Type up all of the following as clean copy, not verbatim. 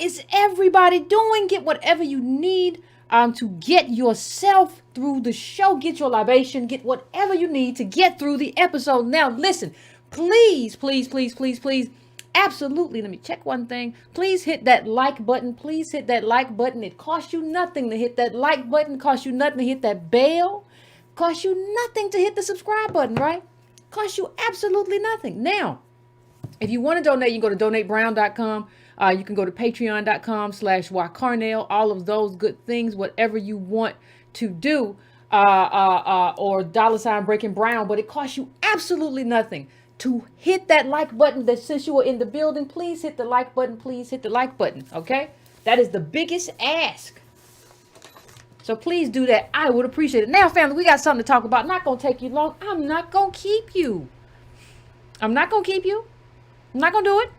is everybody doing? Get whatever you need to get yourself through the show. Get your libation. Get whatever you need to get through the episode. Now, listen, please, please, please, please, please. Absolutely. Let me check one thing. Please hit that like button. Please hit that like button. It costs you nothing to hit that like button. Costs you nothing to hit that bell. Costs you nothing to hit the subscribe button, right? Costs you absolutely nothing. Now, if you want to donate, you can go to donatebrown.com. You can go to patreon.com/ycarnell. All of those good things, whatever you want to do, or $Breaking Brown. But it costs you absolutely nothing to hit that like button. That since you are in the building, please hit the like button. Please hit the like button. Okay? That is the biggest ask. So please do that. I would appreciate it. Now, family, we got something to talk about. Not going to take you long. I'm not going to keep you. I'm not going to keep you. I'm not going to do it.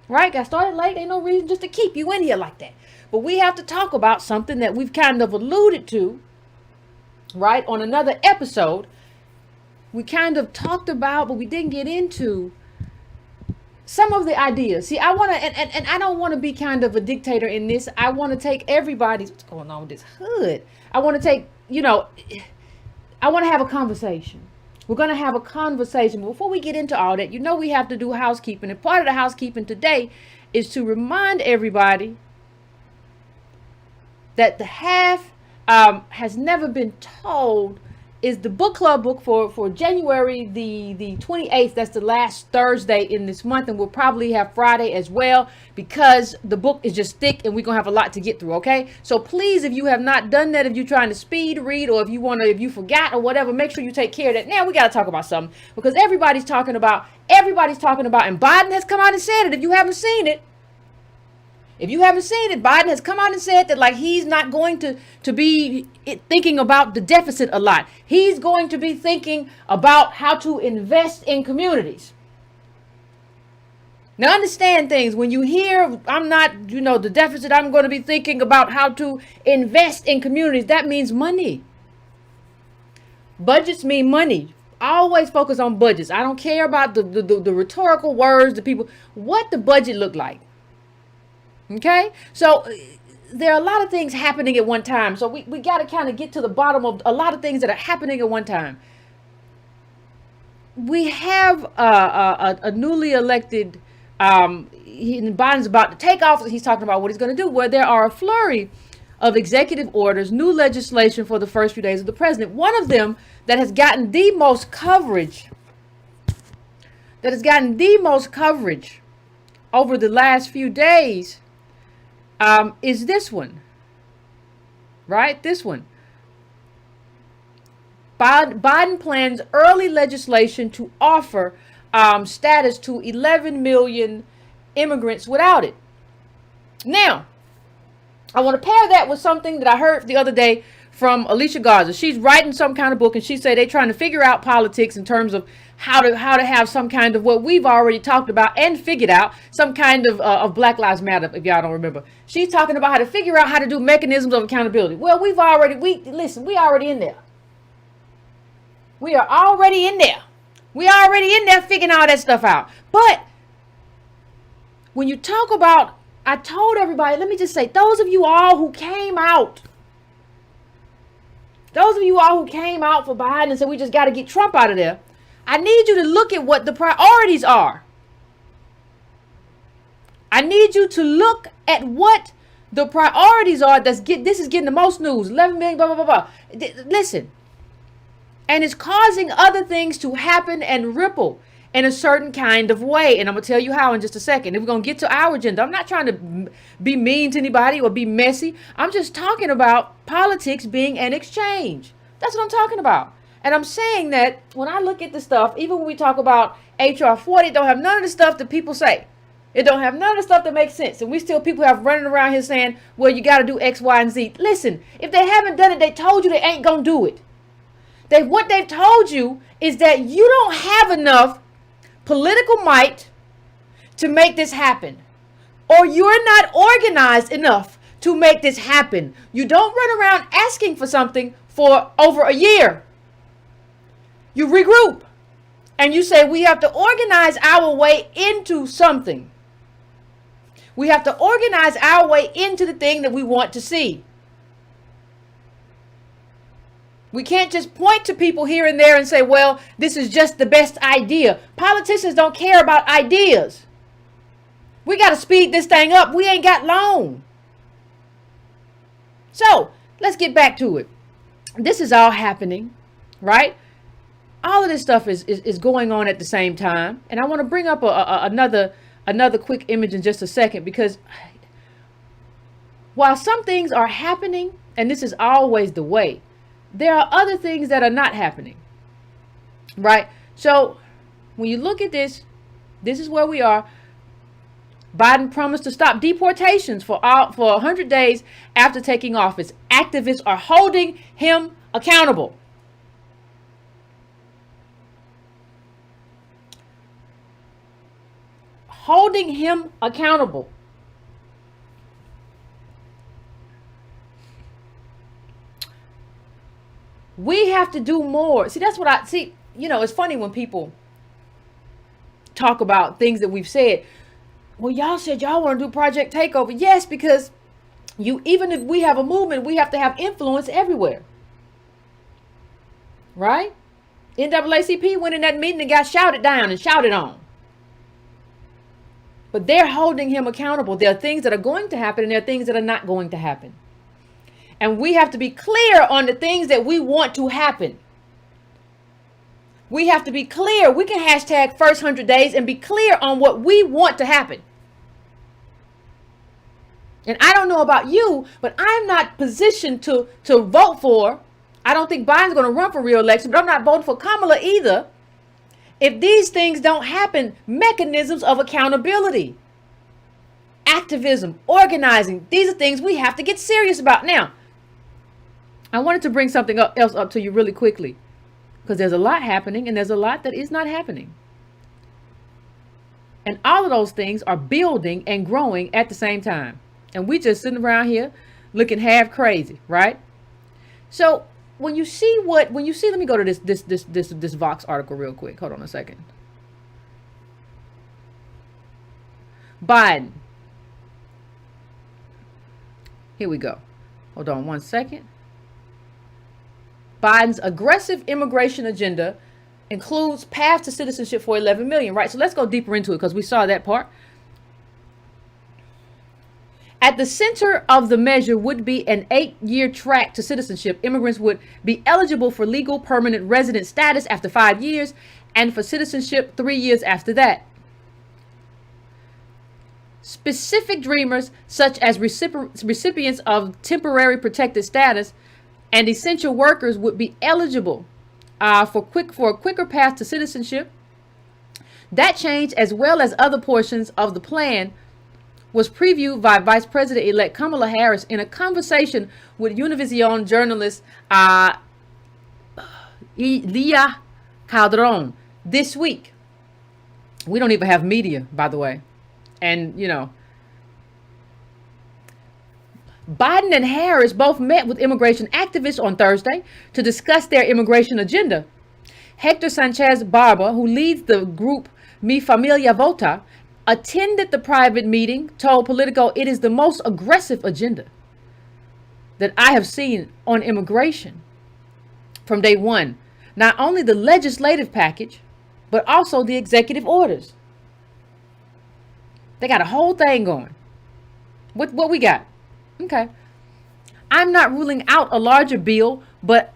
Right? Got started late. Ain't no reason just to keep you in here like that. But we have to talk about something that we've kind of alluded to, right, on another episode. We kind of talked about, but we didn't get into some of the ideas. See, I want to, and I don't want to be kind of a dictator in this. I want to take everybody's, what's going on with this hood? I want to take, I want to have a conversation. We're going to have a conversation. Before we get into all that, we have to do housekeeping. And part of the housekeeping today is to remind everybody that the half has never been told is the book club book for January the 28th. That's the last Thursday in this month. And we'll probably have Friday as well because the book is just thick and we're going to have a lot to get through. Okay. So please, if you have not done that, if you're trying to speed read or if you forgot or whatever, make sure you take care of that. Now we got to talk about something because everybody's talking about, and Biden has come out and said it. If you haven't seen it, Biden has come out and said that like he's not going to be thinking about the deficit a lot. He's going to be thinking about how to invest in communities. Now understand things. When you hear I'm not, the deficit, I'm going to be thinking about how to invest in communities. That means money. Budgets mean money. I always focus on budgets. I don't care about the rhetorical words, the people, what the budget look like. Okay, so there are a lot of things happening at one time. So we got to kind of get to the bottom of a lot of things that are happening at one time. We have a newly elected, Biden's about to take office. He's talking about what he's going to do, where there are a flurry of executive orders, new legislation for the first few days of the president. One of them that has gotten the most coverage, over the last few days, is this one, right? This one. Biden plans early legislation to offer status to 11 million immigrants without it. Now, I want to pair that with something that I heard the other day from Alicia Garza. She's writing some kind of book, and she said they're trying to figure out politics in terms of how to have some kind of what we've already talked about and figured out, some kind of Black Lives Matter, if y'all don't remember. She's talking about how to figure out how to do mechanisms of accountability. Well, we already in there. We are already in there. We already in there figuring all that stuff out. But when you talk about, I told everybody, let me just say, those of you all who came out for Biden and said we just got to get Trump out of there, I need you to look at what the priorities are. I need you to look at what the priorities are. This is getting the most news. 11 million, blah, blah, blah, blah. Listen. And it's causing other things to happen and ripple in a certain kind of way. And I'm going to tell you how in just a second. If we're going to get to our agenda, I'm not trying to be mean to anybody or be messy. I'm just talking about politics being an exchange. That's what I'm talking about. And I'm saying that when I look at the stuff, even when we talk about HR 40, it don't have none of the stuff that people say. It don't have none of the stuff that makes sense. And people have running around here saying, well, you got to do X, Y, and Z. Listen, if they haven't done it, they told you they ain't going to do it. What they've told you is that you don't have enough political might to make this happen. Or you're not organized enough to make this happen. You don't run around asking for something for over a year. You regroup and you say we have to organize our way into something. We have to organize our way into the thing that we want to see. We can't just point to people here and there and say, well, this is just the best idea. Politicians don't care about ideas. We got to speed this thing up. We ain't got long. So let's get back to it. This is all happening, right? All of this stuff is going on at the same time. And I want to bring up another quick image in just a second, because while some things are happening, and this is always the way, there are other things that are not happening, right? So when you look at this, this is where we are. Biden promised to stop deportations for 100 days after taking office. Activists are holding him accountable. Holding him accountable. We have to do more. See, that's what I see. You know, it's funny when people talk about things that we've said. Well, y'all said y'all want to do Project Takeover. Yes, because even if we have a movement, we have to have influence everywhere. Right? NAACP went in that meeting and got shouted down and shouted on. But they're holding him accountable. There are things that are going to happen and there are things that are not going to happen. And we have to be clear on the things that we want to happen. We have to be clear. We can hashtag first 100 days and be clear on what we want to happen. And I don't know about you, but I'm not positioned to vote for. I don't think Biden's going to run for re-election, but I'm not voting for Kamala either. If these things don't happen, mechanisms of accountability, activism, organizing, these are things we have to get serious about. Now, I wanted to bring something else up to you really quickly, because there's a lot happening and there's a lot that is not happening. And all of those things are building and growing at the same time. And we just sitting around here looking half crazy, right? So when you see, let me go to this Vox article real quick. Hold on a second. Biden. Here we go. Hold on one second. Biden's aggressive immigration agenda includes path to citizenship for 11 million, right? So let's go deeper into it because we saw that part. At the center of the measure would be an 8-year track to citizenship. Immigrants would be eligible for legal permanent resident status after 5 years and for citizenship 3 years after that. Specific dreamers, such as recipients of temporary protected status and essential workers, would be eligible for a quicker path to citizenship. That change, as well as other portions of the plan, was previewed by Vice President-elect Kamala Harris in a conversation with Univision journalist Leah Calderon this week. We don't even have media, by the way. And, you know, Biden and Harris both met with immigration activists on Thursday to discuss their immigration agenda. Hector Sanchez Barba, who leads the group Mi Familia Vota, attended the private meeting, told Politico, "It is the most aggressive agenda that I have seen on immigration from day one. Not only the legislative package, but also the executive orders." They got a whole thing going. What we got? Okay. "I'm not ruling out a larger bill, but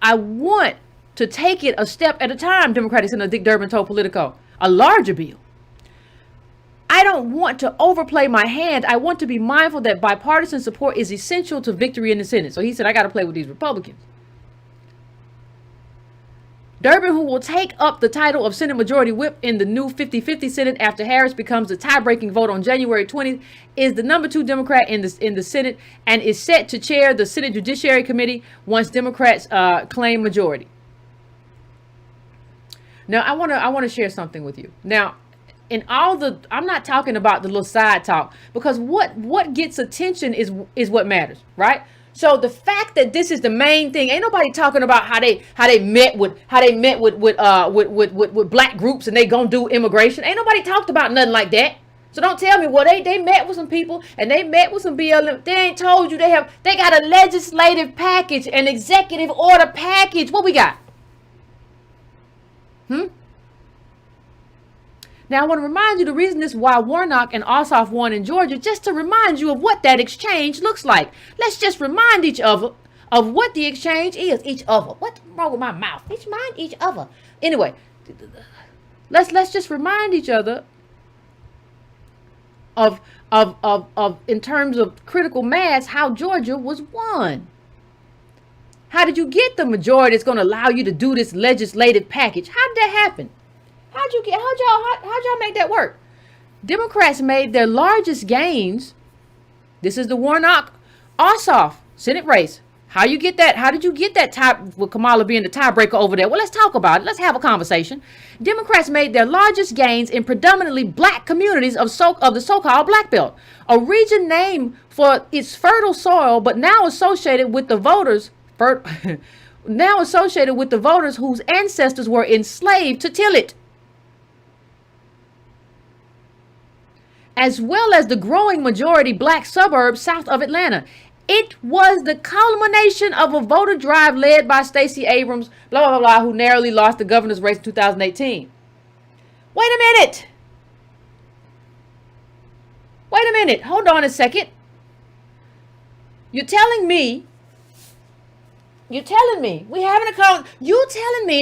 I want to take it a step at a time," Democratic Senator Dick Durbin told Politico. A larger bill. "I don't want to overplay my hand. I want to be mindful that bipartisan support is essential to victory in the Senate." So he said, I got to play with these Republicans. Durbin, who will take up the title of Senate Majority Whip in the new 50-50 Senate after Harris becomes the tie-breaking vote on January 20th, is the number 2 Democrat in the Senate and is set to chair the Senate Judiciary Committee once Democrats claim majority. Now, I want to share something with you. Now, I'm not talking about the little side talk, because what gets attention is what matters, right? So the fact that this is the main thing, ain't nobody talking about how they met with black groups and they gonna do immigration. Ain't nobody talked about nothing like that. So don't tell me, well, they met with some people and they met with some BLM. They ain't told you they got a legislative package, an executive order package. What we got? Now I want to remind you the reason this is why Warnock and Ossoff won in Georgia, just to remind you of what that exchange looks like. Let's just remind each other of what the exchange is. Each other. What's wrong with my mouth? Each other. Anyway, let's just remind each other of in terms of critical mass, how Georgia was won. How did you get the majority that's going to allow you to do this legislative package? How did that happen? How'd y'all make that work? Democrats made their largest gains. This is the Warnock Ossoff Senate race. How you get that? How did you get that tie with Kamala being the tiebreaker over there? Well, let's talk about it. Let's have a conversation. Democrats made their largest gains in predominantly black communities of the so-called Black Belt, a region named for its fertile soil, but now associated with the voters whose ancestors were enslaved to till it, as well as the growing majority black suburbs south of Atlanta. It was the culmination of a voter drive led by Stacey Abrams, blah, blah, blah, who narrowly lost the governor's race in 2018. Wait a minute. Hold on a second. You're telling me you telling me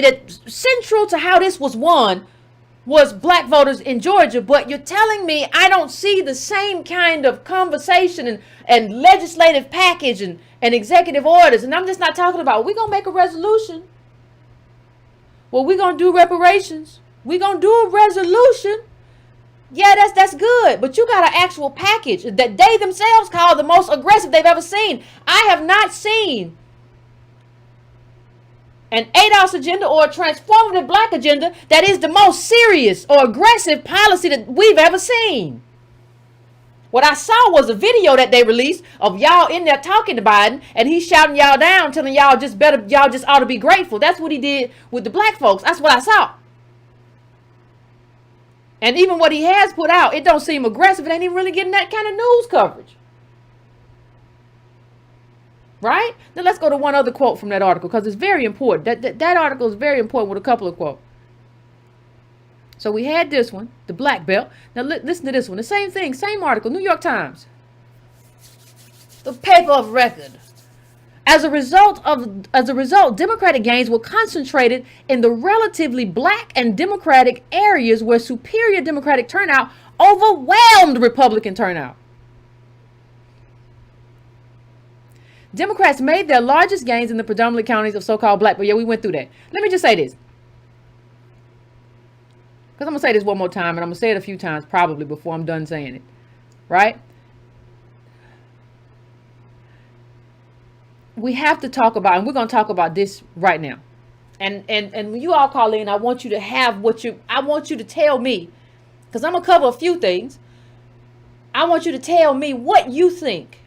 that central to how this was won was black voters in Georgia, but you're telling me I don't see the same kind of conversation and legislative package and executive orders. And I'm just not talking about, we're going to make a resolution. Well, we're going to do reparations. We're going to do a resolution. Yeah, that's good. But you got an actual package that they themselves call the most aggressive they've ever seen. I have not seen an ADOS agenda or a transformative black agenda that is the most serious or aggressive policy that we've ever seen. What I saw was a video that they released of y'all in there talking to Biden, and he's shouting y'all down, telling y'all just ought to be grateful. That's what he did with the black folks. That's what I saw. And even what he has put out, it don't seem aggressive. It ain't even really getting that kind of news coverage. Right? Now let's go to one other quote from that article, because it's very important. That article is very important with a couple of quotes. So we had this one, the Black Belt. Now listen to this one. The same thing, same article, New York Times. The paper of record. As a result, Democratic gains were concentrated in the relatively black and Democratic areas where superior Democratic turnout overwhelmed Republican turnout. Democrats made their largest gains in the predominantly counties of so-called black. But yeah, we went through that. Let me just say this, because I'm going to say this one more time, and I'm going to say it a few times probably before I'm done saying it. Right? We have to talk about, and we're going to talk about this right now. And when you all call in, I want you to have I want you to tell me, because I'm going to cover a few things. I want you to tell me what you think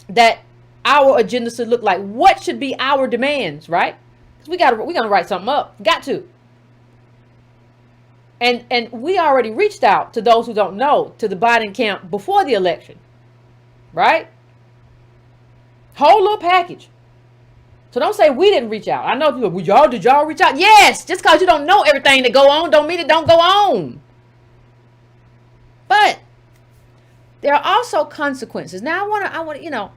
that our agenda should look like. What should be our demands, right? Because we're going to write something up. Got to. And we already reached out to those who don't know, to the Biden camp before the election, right? Whole little package. So don't say we didn't reach out. I know people, did y'all reach out? Yes, just because you don't know everything that go on don't mean it don't go on. But there are also consequences. Now I want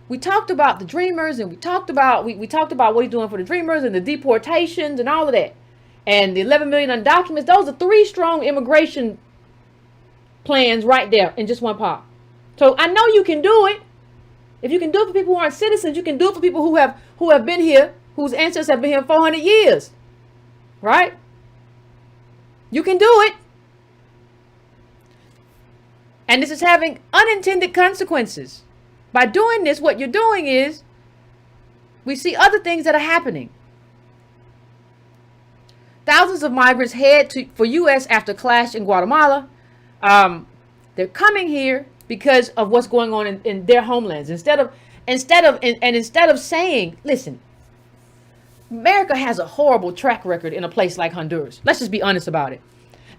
we talked about the dreamers, and we talked about what he's doing for the dreamers and the deportations and all of that. And the 11 million undocuments. Those are 3 strong immigration plans right there in just one pop. So I know you can do it. If you can do it for people who aren't citizens, you can do it for people who have been here, whose ancestors have been here 400 years. Right? You can do it. And this is having unintended consequences. By doing this, what you're doing is, we see other things that are happening. Thousands of migrants head for U.S. after clash in Guatemala. They're coming here because of what's going on in their homelands. Instead of saying, listen, America has a horrible track record in a place like Honduras. Let's just be honest about it.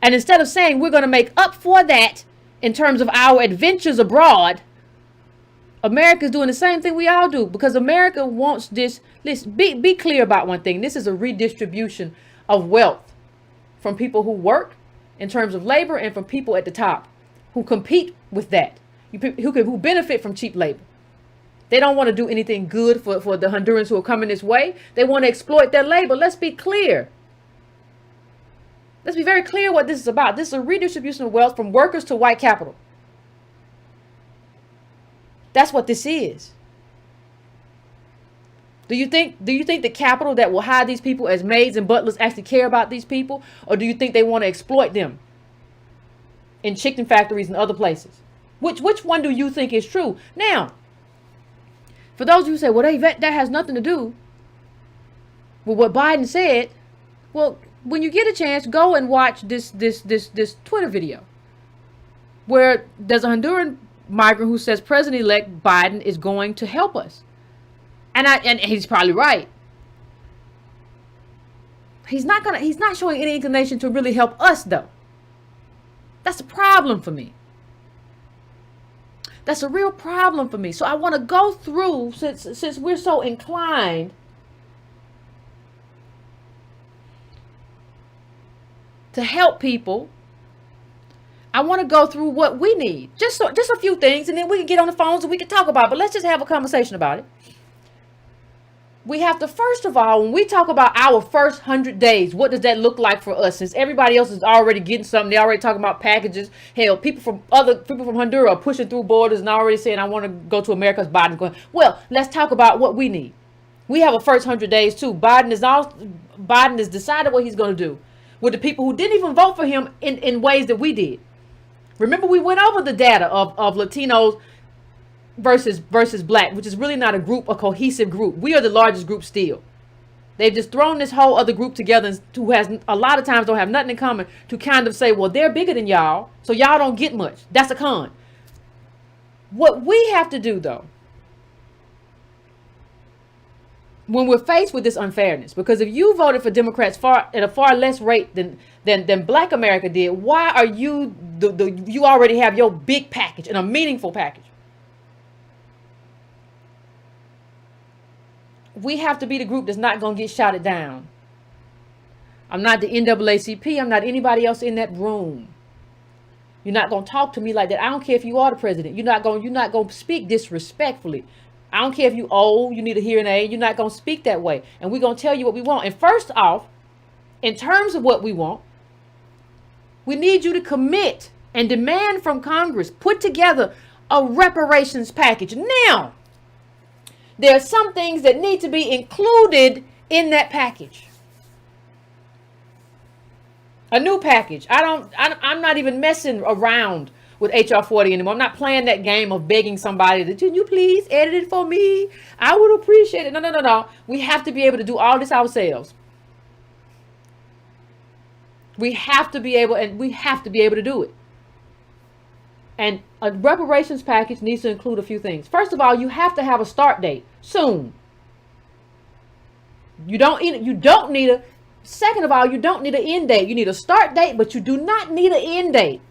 And instead of saying we're going to make up for that in terms of our adventures abroad, America's doing the same thing we all do, because America wants this. Listen, be clear about one thing. This is a redistribution of wealth from people who work in terms of labor and from people at the top who compete with that, who benefit from cheap labor. They don't want to do anything good for the Hondurans who are coming this way. They want to exploit their labor. Let's be clear. Let's be very clear what this is about. This is a redistribution of wealth from workers to white capital. That's what this is. Do you think the capital that will hire these people as maids and butlers actually care about these people? Or do you think they want to exploit them in chicken factories and other places? Which one do you think is true? Now, for those of you who say, well, that has nothing to do with what Biden said. Well, when you get a chance, go and watch this Twitter video where there's a Honduran migrant who says President-elect Biden is going to help us. And he's probably right. He's not showing any inclination to really help us, though. That's a problem for me. That's a real problem for me. So I want to go through, since we're so inclined to help people, I want to go through what we need. Just a few things, and then we can get on the phones and we can talk about it. But let's just have a conversation about it. We have to, first of all, when we talk about our first 100 days, what does that look like for us? Since everybody else is already getting something, they're already talking about packages. Hell, people from Honduras are pushing through borders and already saying, I want to go to America. Biden's going. Well, let's talk about what we need. We have a first 100 days too. Biden has decided what he's going to do with the people who didn't even vote for him in ways that we did. Remember, we went over the data of Latinos versus black, which is really not a cohesive group. We are the largest group still. They've just thrown this whole other group together who has a lot of times don't have nothing in common to kind of say, well, they're bigger than y'all, so y'all don't get much. That's a con. What we have to do, though, when we're faced with this unfairness, because if you voted for Democrats at a far less rate than Black America did, why are you you already have your big package and a meaningful package? We have to be the group that's not going to get shouted down. I'm not the NAACP. I'm not anybody else in that room. You're not going to talk to me like that. I don't care if you are the president. You're not going to speak disrespectfully. I don't care if you old, you need a hearing aid. You're not going to speak that way. And we're going to tell you what we want. And first off, in terms of what we want, we need you to commit and demand from Congress, put together a reparations package. Now, there are some things that need to be included in that package. A new package. I'm not even messing around with HR 40 anymore. I'm not playing that game of begging somebody to, can you please edit it for me? I would appreciate it. No. We have to be able to do all this ourselves. We have to be able to do it. And a reparations package needs to include a few things. First of all, you have to have a start date soon. Second of all, you don't need an end date. You need a start date, but you do not need an end date.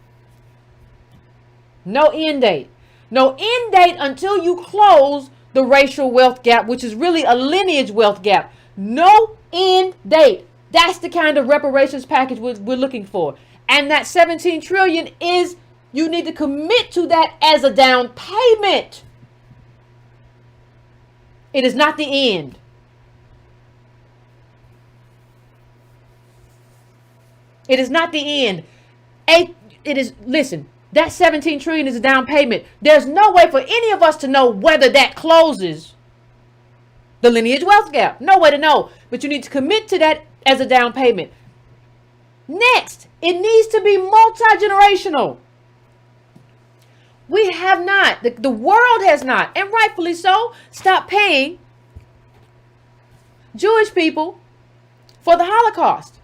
No end date. No end date until you close the racial wealth gap, which is really a lineage wealth gap. No end date. That's the kind of reparations package we're looking for. And that 17 trillion is, you need to commit to that as a down payment. It is not the end. It is not the end. Listen, that 17 trillion is a down payment. There's no way for any of us to know whether that closes the lineage wealth gap. No way to know. But you need to commit to that as a down payment. Next, it needs to be multi-generational. We have not, the world has not, and rightfully so, stopped paying Jewish people for the Holocaust.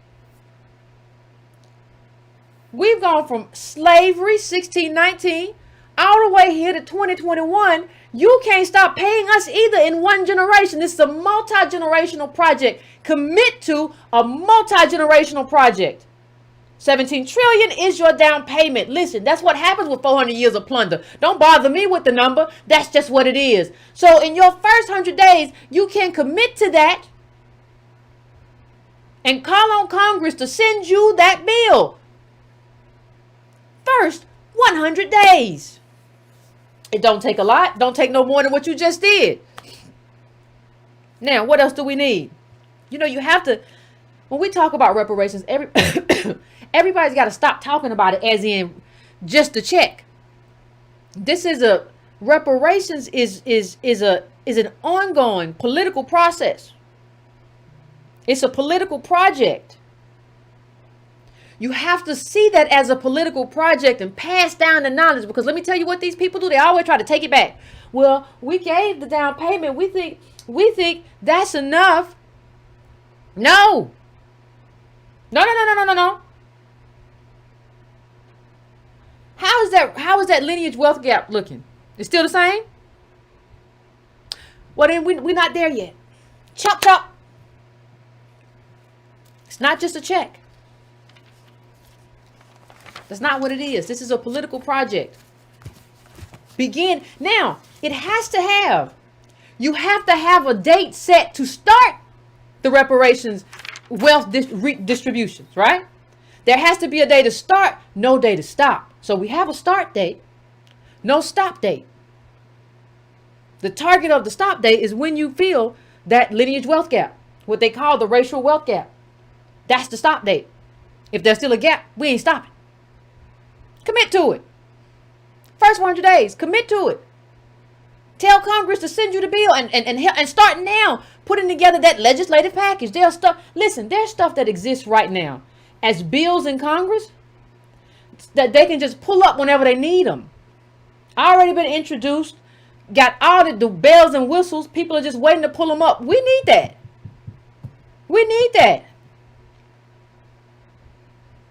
We've gone from slavery, 1619, all the way here to 2021. You can't stop paying us either in one generation. This is a multi-generational project. Commit to a multi-generational project. 17 trillion is your down payment. Listen, that's what happens with 400 years of plunder. Don't bother me with the number. That's just what it is. So in your first 100 days, you can commit to that and call on Congress to send you that bill. First 100 days. It don't take a lot. Don't take no more than what you just did. Now, what else do we need? You know, you have to, when we talk about reparations, everybody's got to stop talking about it as in just a check. This is a reparations is an ongoing political process. It's a political project. You have to see that as a political project and pass down the knowledge, because let me tell you what these people do. They always try to take it back. Well, we gave the down payment. We think that's enough. No. No. How is that lineage wealth gap looking? It's still the same? Well, then we're not there yet. Chop. It's not just a check. That's not what it is. This is a political project. Begin. Now, you have to have a date set to start the reparations wealth distributions, right? There has to be a day to start, no day to stop. So we have a start date, no stop date. The target of the stop date is when you feel that lineage wealth gap, what they call the racial wealth gap. That's the stop date. If there's still a gap, we ain't stopping. Commit to it. First 100 days, commit to it. Tell Congress to send you the bill and start now putting together that legislative package. There's stuff that exists right now as bills in Congress that they can just pull up whenever they need them. Already been introduced, got all the bells and whistles. People are just waiting to pull them up. We need that.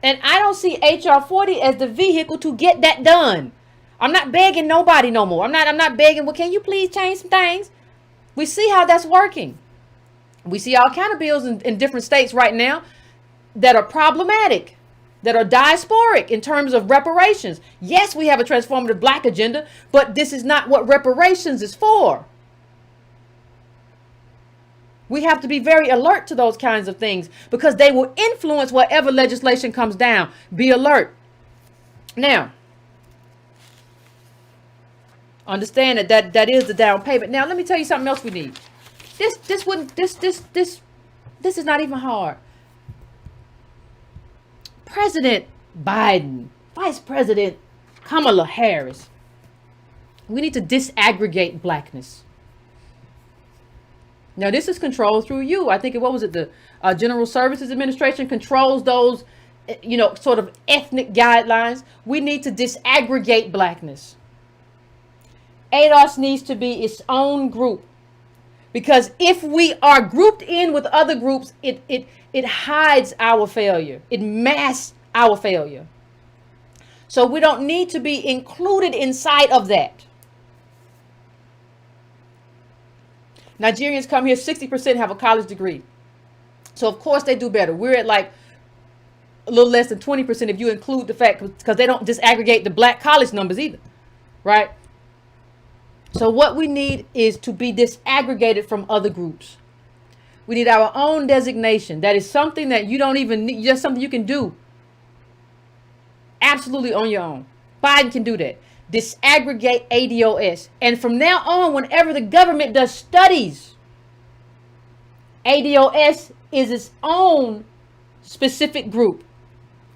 And I don't see HR 40 as the vehicle to get that done. I'm not begging nobody no more. I'm not begging, well, can you please change some things? We see how that's working. We see all kind of bills in different states right now that are problematic, that are diasporic in terms of reparations. Yes, we have a transformative black agenda, but this is not what reparations is for. We have to be very alert to those kinds of things because they will influence whatever legislation comes down. Be alert. Now, understand that is the down payment. Now, let me tell you something else we need. This is not even hard. President Biden, Vice President Kamala Harris, we need to disaggregate blackness. Now, this is controlled through you. I think, what was it? The General Services Administration controls those, sort of ethnic guidelines. We need to disaggregate blackness. ADOS needs to be its own group. Because if we are grouped in with other groups, it hides our failure. It masks our failure. So we don't need to be included inside of that. Nigerians come here, 60% have a college degree. So of course they do better. We're at like a little less than 20% if you include the fact, because they don't disaggregate the black college numbers either, right? So what we need is to be disaggregated from other groups. We need our own designation. That is something that you don't even need, just something you can do absolutely on your own. Biden can do that. Disaggregate ADOS. And from now on, whenever the government does studies, ADOS is its own specific group.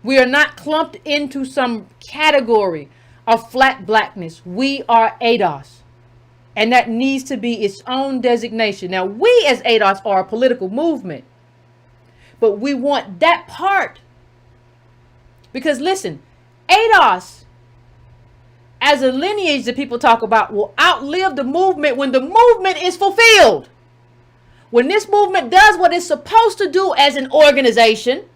We are not clumped into some category of flat blackness. We are ADOS. And that needs to be its own designation. Now, we as ADOS are a political movement. But we want that part. Because listen, ADOS, as a lineage that people talk about, will outlive the movement when the movement is fulfilled. When this movement does what it's supposed to do as an organization,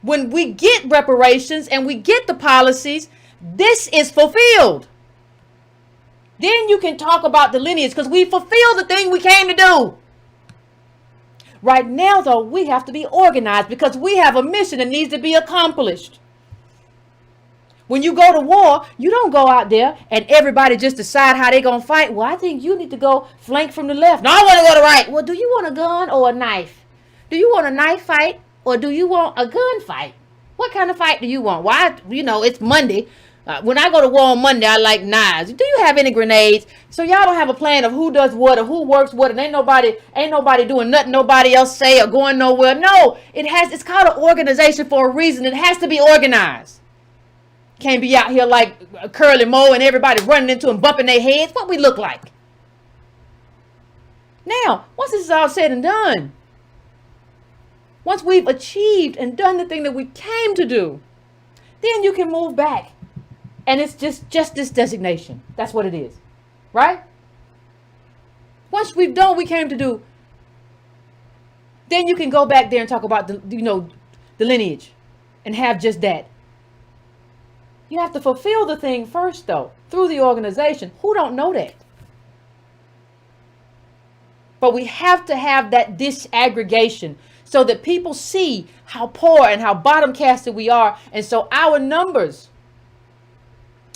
when we get reparations and we get the policies, this is fulfilled. Then you can talk about the lineage because we fulfilled the thing we came to do. Right now, though, we have to be organized because we have a mission that needs to be accomplished. When you go to war, you don't go out there and everybody just decide how they going to fight. Well, I think you need to go flank from the left. No, I want to go to the right. Well, do you want a gun or a knife? Do you want a knife fight or do you want a gun fight? What kind of fight do you want? Why, it's Monday. When I go to war on Monday, I like knives. Do you have any grenades? So y'all don't have a plan of who does what or who works what, and ain't nobody doing nothing nobody else say or going nowhere. No, it's called an organization for a reason. It has to be organized. Can't be out here like a curly mo and everybody running into them, bumping their heads. What we look like. Now, once this is all said and done, once we've achieved and done the thing that we came to do, then you can move back. And it's just this designation. That's what it is. Right? Once we've done what we came to do, then you can go back there and talk about the lineage and have just that. You have to fulfill the thing first, though, through the organization. Who don't know that? But we have to have that disaggregation so that people see how poor and how bottom casted we are. And so our numbers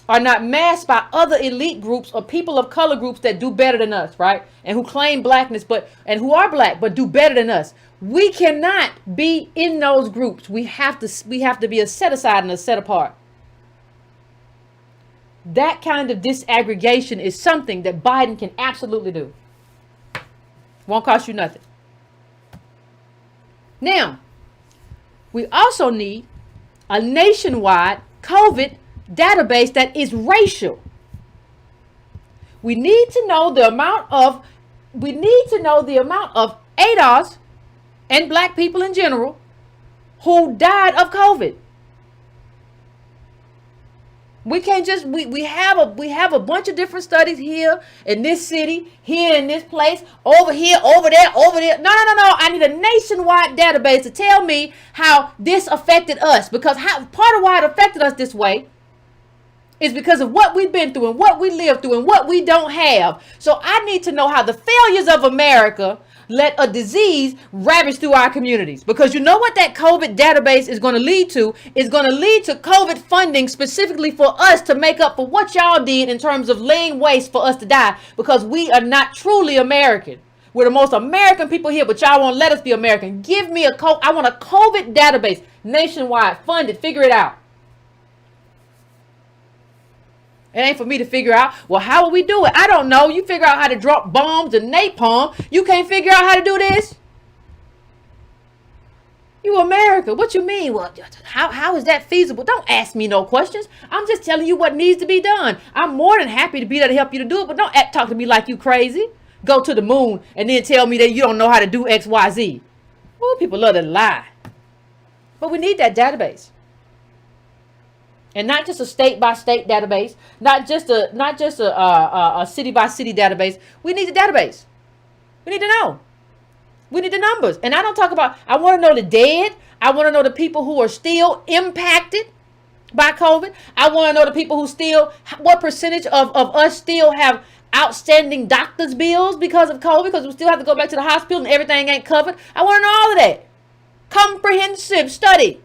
are not masked by other elite groups or people of color groups that do better than us, right? And who claim blackness, and who are black, but do better than us. We cannot be in those groups. We have to be a set aside and a set apart. That kind of disaggregation is something that Biden can absolutely do. Won't cost you nothing. Now, we also need a nationwide COVID database that is racial. We need to know the amount of ADOS and black people in general who died of COVID. We can't just we have a bunch of different studies here in this city, here in this place, over here, over there, over there. No. I need a nationwide database to tell me how this affected us, because part of why it affected us this way is because of what we've been through and what we lived through and what we don't have. So I need to know how the failures of America let a disease ravage through our communities. Because you know what that COVID database is going to lead to? It's going to lead to COVID funding specifically for us to make up for what y'all did in terms of laying waste for us to die, because we are not truly American. We're the most American people here, but y'all won't let us be American. Give me I want a COVID database nationwide, funded, figure it out. It ain't for me to figure out, well, how will we do it? I don't know. You figure out how to drop bombs and napalm. You can't figure out how to do this? You America. What you mean? Well, how is that feasible? Don't ask me no questions. I'm just telling you what needs to be done. I'm more than happy to be there to help you to do it, but don't talk to me like you crazy. Go to the moon and then tell me that you don't know how to do X, Y, Z. Oh, people love to lie. But we need that database. And not just a state by state database, not just a city by city database. We need the database. We need to know. We need the numbers. And I don't talk about, I want to know the dead. I want to know the people who are still impacted by COVID. I want to know the people who still, what percentage of us still have outstanding doctor's bills because of COVID, because we still have to go back to the hospital and everything ain't covered. I want to know all of that. Comprehensive study.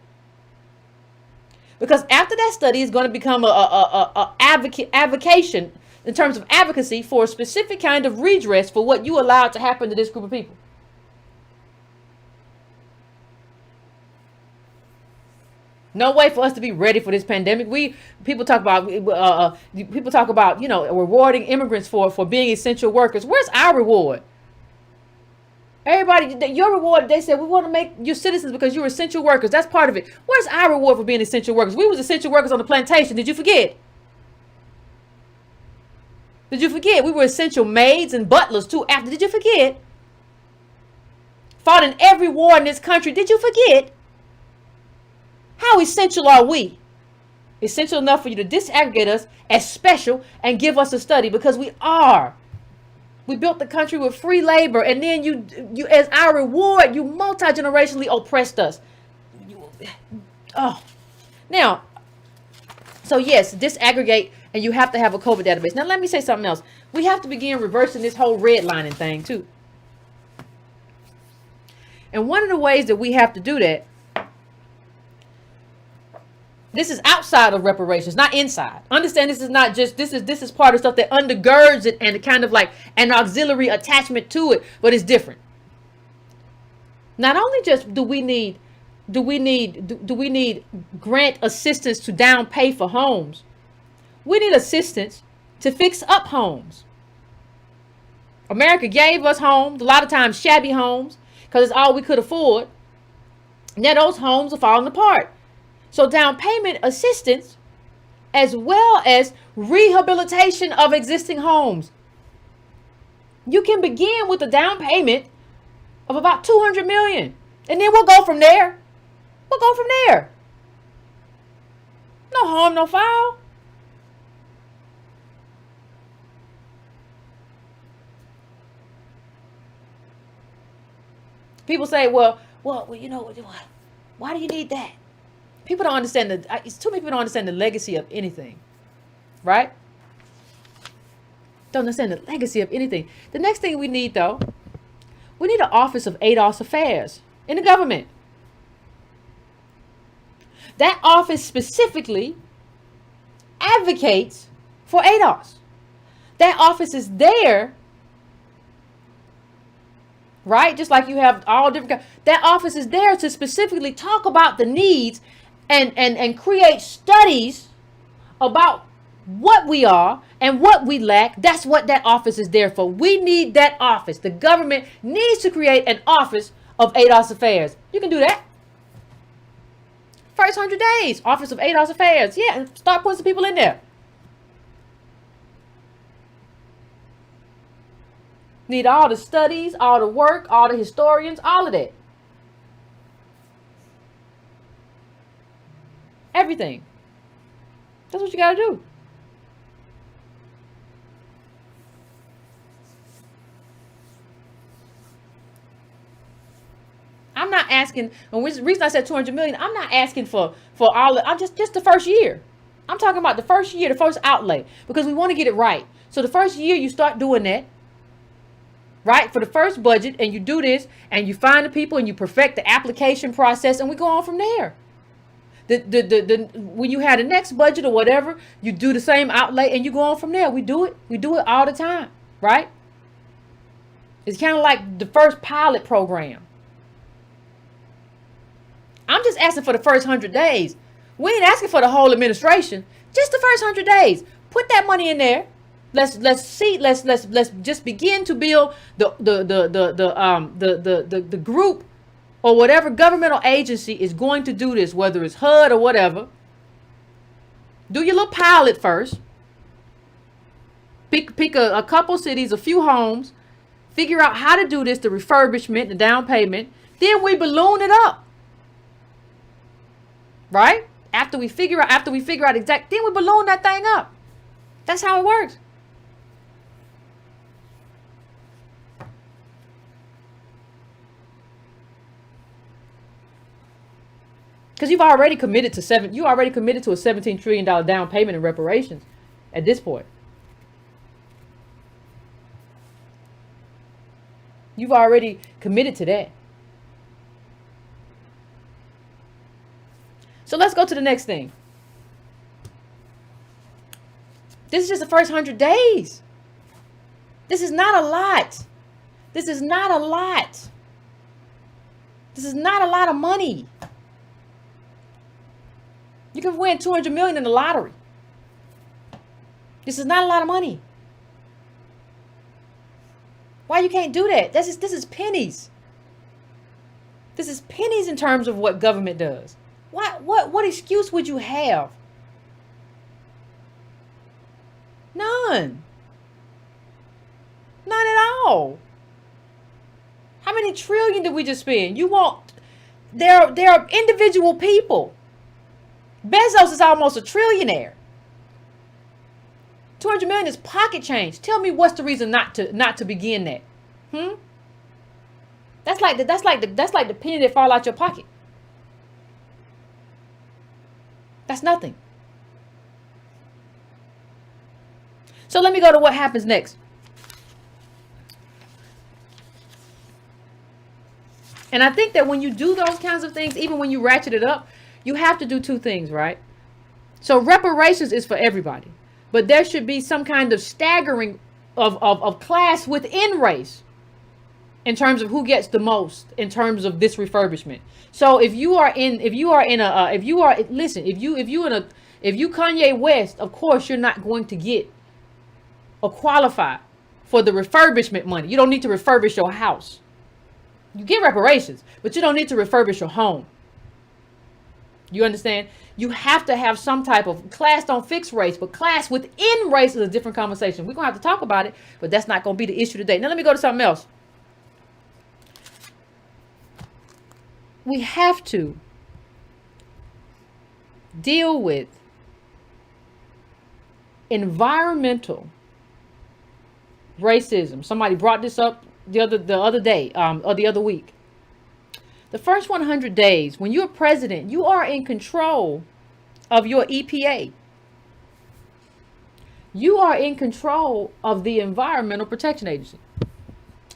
Because after that study is going to become a advocation in terms of advocacy for a specific kind of redress for what you allowed to happen to this group of people. No way for us to be ready for this pandemic. People talk about rewarding immigrants for being essential workers. Where's our reward? Everybody, your reward, they said, we want to make you citizens because you're essential workers. That's part of it. Where's our reward for being essential workers? We was essential workers on the plantation. Did you forget? Did you forget? We were essential maids and butlers too after. Did you forget? Fought in every war in this country. Did you forget? How essential are we? Essential enough for you to disaggregate us as special and give us a study, because we are. We built the country with free labor, and then you as our reward, you multi-generationally oppressed us. Now, so yes, disaggregate, and you have to have a COVID database. Now, let me say something else. We have to begin reversing this whole redlining thing too. And one of the ways that we have to do that, this is outside of reparations, not inside. Understand, this is not just, this is part of stuff that undergirds it and kind of like an auxiliary attachment to it, but it's different. Not only just do we need grant assistance to down pay for homes, we need assistance to fix up homes. America gave us homes, a lot of times shabby homes, because it's all we could afford. Now those homes are falling apart. So down payment assistance, as well as rehabilitation of existing homes. You can begin with a down payment of about $200 million. And then we'll go from there. We'll go from there. No harm, no foul. People say, well, you know, why do you need that? People don't understand too many people don't understand the legacy of anything, right? Don't understand the legacy of anything. The next thing we need, though, we need an Office of ADOS Affairs in the government. That office specifically advocates for ADOS. That office is there, right? Just like you have all different. That office is there to specifically talk about the needs and create studies about what we are and what we lack. That's what that office is there for. We need that office. The government needs to create an Office of ADOS Affairs. You can do that. First 100 days, Office of ADOS Affairs. Yeah, and start putting some people in there. Need all the studies, all the work, all the historians, all of that. Everything. That's what you got to do. I'm not asking, and the reason I said 200 million, I'm not asking for all of, I'm just the first year. I'm talking about the first year, the first outlay, because we want to get it right. So the first year you start doing that, right? For the first budget, and you do this, and you find the people, and you perfect the application process, and we go on from there. When you have the next budget or whatever, you do the same outlay, and you go on from there. We do it all the time, right? It's kind of like the first pilot program. I'm just asking for the first 100 days. We ain't asking for the whole administration. Just the first 100 days. Put that money in there. Let's just begin to build the group or whatever governmental agency is going to do this, whether it's HUD or whatever. Do your little pilot first. Pick a couple cities, a few homes. Figure out how to do this, the refurbishment, the down payment. Then we balloon it up. Right? After we figure out exact, then we balloon that thing up. That's how it works. Because you already committed to a $17 trillion down payment in reparations at this point. You've already committed to that. So let's go to the next thing. This is just the first 100 days. This is not a lot. This is not a lot. This is not a lot of money. You can win 200 million in the lottery. This is not a lot of money. Why you can't do that? This is pennies. This is pennies in terms of what government does. What excuse would you have? None. None at all. How many trillion did we just spend? There are individual people. Bezos is almost a trillionaire. 200 million is pocket change. Tell me what's the reason not to begin that? That's like the penny that fall out your pocket. That's nothing. So let me go to what happens next. And I think that when you do those kinds of things, even when you ratchet it up, you have to do two things, right? So reparations is for everybody, but there should be some kind of staggering of class within race in terms of who gets the most in terms of this refurbishment. So if you Kanye West, of course you're not going to get or qualify for the refurbishment money. You don't need to refurbish your house. You get reparations, but you don't need to refurbish your home. You understand? You have to have some type of class. Don't fix race, but class within race is a different conversation. We're going to have to talk about it, but that's not going to be the issue today. Now let me go to something else. We have to deal with environmental racism. Somebody brought this up the other day, or the other week. The first 100 days, when you're president, you are in control of your EPA. You are in control of the Environmental Protection Agency.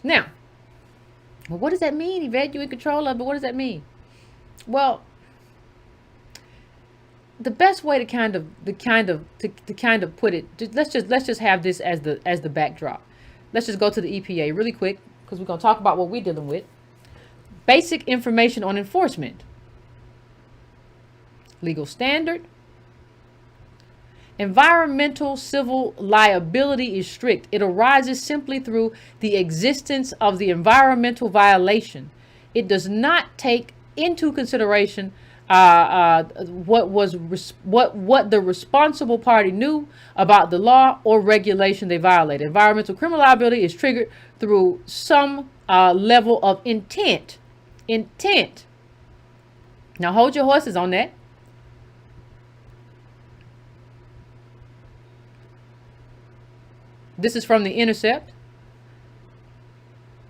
Now, well, what does that mean, Yvette? You in control of it? What does that mean? Well, the best way to kind of put it, let's just have this as the backdrop. Let's just go to the EPA really quick because we're gonna talk about what we're dealing with. Basic information on enforcement. Legal standard. Environmental civil liability is strict. It arises simply through the existence of the environmental violation. It does not take into consideration what the responsible party knew about the law or regulation they violated. Environmental criminal liability is triggered through some level of intent. Now hold your horses on that. This is from The Intercept.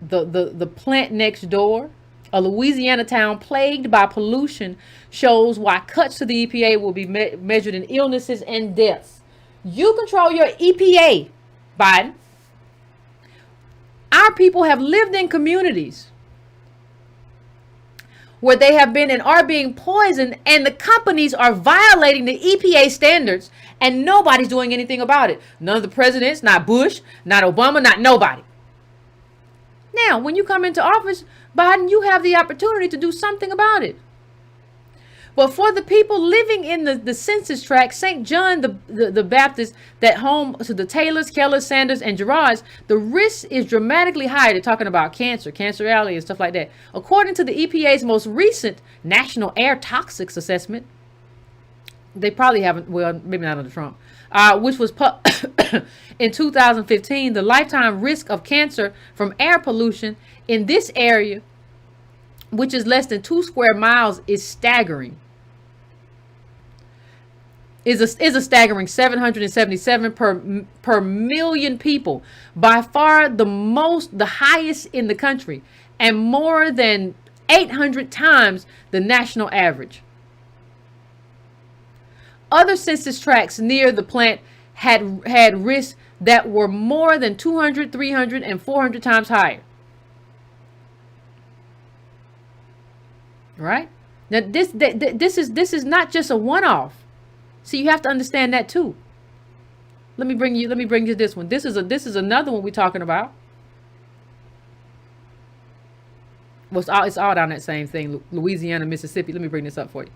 The plant next door, a Louisiana town plagued by pollution, shows why cuts to the EPA will be measured in illnesses and deaths. You control your EPA, Biden. Our people have lived in communities where they have been and are being poisoned, and the companies are violating the EPA standards, and nobody's doing anything about it. None of the presidents, not Bush, not Obama, not nobody. Now, when you come into office, Biden, you have the opportunity to do something about it. But for the people living in the census tract, St. John the Baptist, that home to the Taylors, Kellers, Sanders, and Gerards, the risk is dramatically higher. They're talking about cancer alley, and stuff like that. According to the EPA's most recent National Air Toxics Assessment, they probably haven't, well, maybe not under Trump, which was in 2015, the lifetime risk of cancer from air pollution in this area, which is less than 2 square miles, is staggering. Is a staggering 777 per million people, by far the highest in the country, and more than 800 times the national average. Other census tracts near the plant had risks that were more than 200, 300, and 400 times higher. Right? Now this is not just a one-off. See, you have to understand that too. Let me bring you this one. This is another one we're talking about. Well, it's all down that same thing, Louisiana, Mississippi. Let me bring this up for you.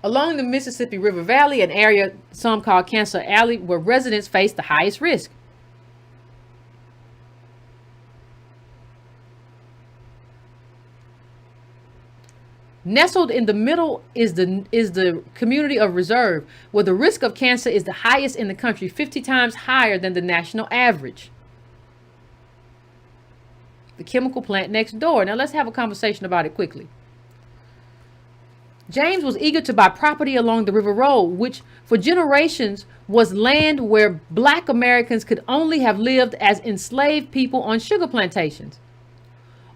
Along the Mississippi River Valley, an area some call Cancer Alley, where residents face the highest risk. Nestled in the middle is the community of Reserve, where the risk of cancer is the highest in the country, 50 times higher than the national average. The chemical plant next door. Now let's have a conversation about it quickly. James was eager to buy property along the River Road, which for generations was land where Black Americans could only have lived as enslaved people on sugar plantations,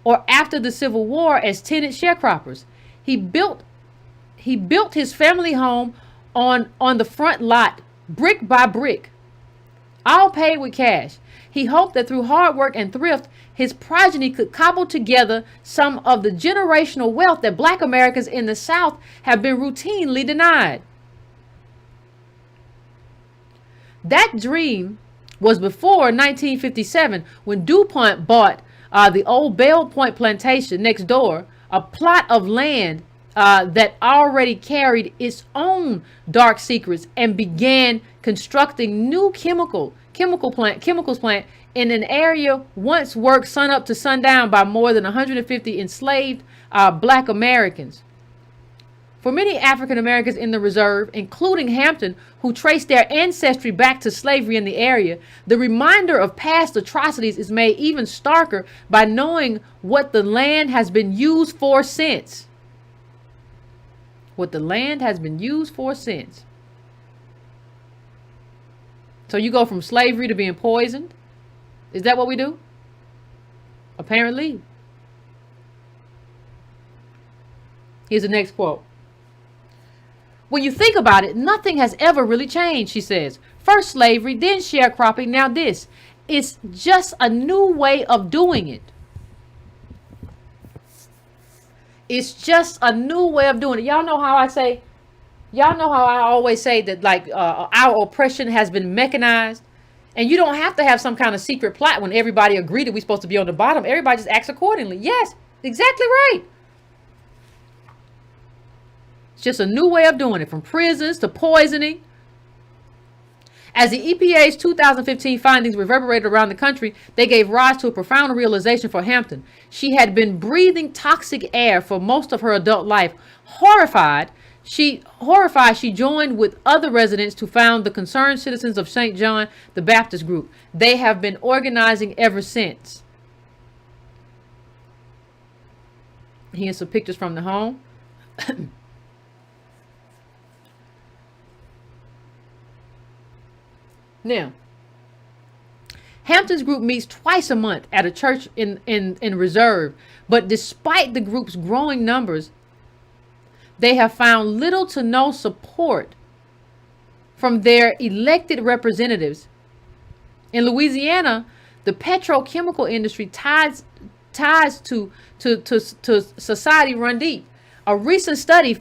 or after the Civil War as tenant sharecroppers. He built his family home on the front lot, brick by brick. all paid with cash. He hoped that through hard work and thrift, his progeny could cobble together some of the generational wealth that black Americans in the South have been routinely denied. That dream was before 1957, when DuPont bought the old Bell Point plantation next door, a plot of land that already carried its own dark secrets, and began constructing new chemicals plant in an area once worked sun up to sundown by more than 150 enslaved black Americans. For many African Americans in the reserve, including Hampton, who traced their ancestry back to slavery in the area, the reminder of past atrocities is made even starker by knowing what the land has been used for since. What the land has been used for since. So you go from slavery to being poisoned? Is that what we do? Apparently. Here's the next quote. When you think about it, nothing has ever really changed, she says. First slavery, then sharecropping, now this. It's just a new way of doing it. It's just a new way of doing it. Y'all know how I always say that, like, our oppression has been mechanized. And you don't have to have some kind of secret plot when everybody agreed that we're supposed to be on the bottom. Everybody just acts accordingly. Yes, exactly right. It's just a new way of doing it, from prisons to poisoning. As the EPA's 2015 findings reverberated around the country, they gave rise to a profound realization for Hampton. She had been breathing toxic air for most of her adult life. Horrified, she joined with other residents to found the Concerned Citizens of St. John the Baptist group. They have been organizing ever since. Here's some pictures from the home. Now, Hampton's group meets twice a month at a church in reserve, but despite the group's growing numbers, they have found little to no support from their elected representatives. In Louisiana, the petrochemical industry ties to society run deep. A recent study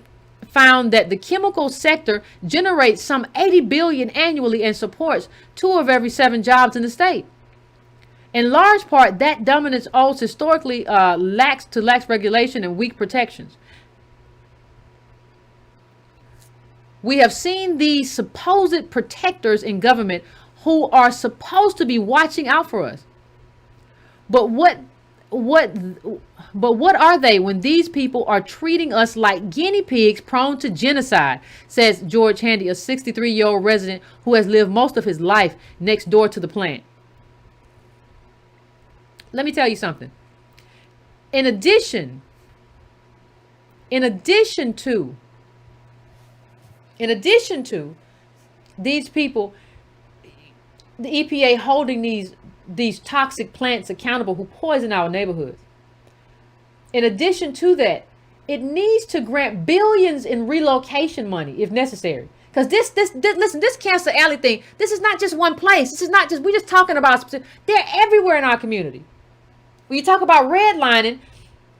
found that the chemical sector generates some 80 billion annually and supports 2 of every 7 jobs in the state. In large part, that dominance owes historically lax regulation and weak protections. We have seen these supposed protectors in government who are supposed to be watching out for us. But what are they when these people are treating us like guinea pigs prone to genocide, says George Handy, a 63-year-old resident who has lived most of his life next door to the plant. Let me tell you something. In addition to these people, the EPA holding these toxic plants accountable who poison our neighborhoods. In addition to that, it needs to grant billions in relocation money if necessary. Because this Cancer Alley thing, this is not just one place. This is not just, we're just talking about, they're everywhere in our community. When you talk about redlining,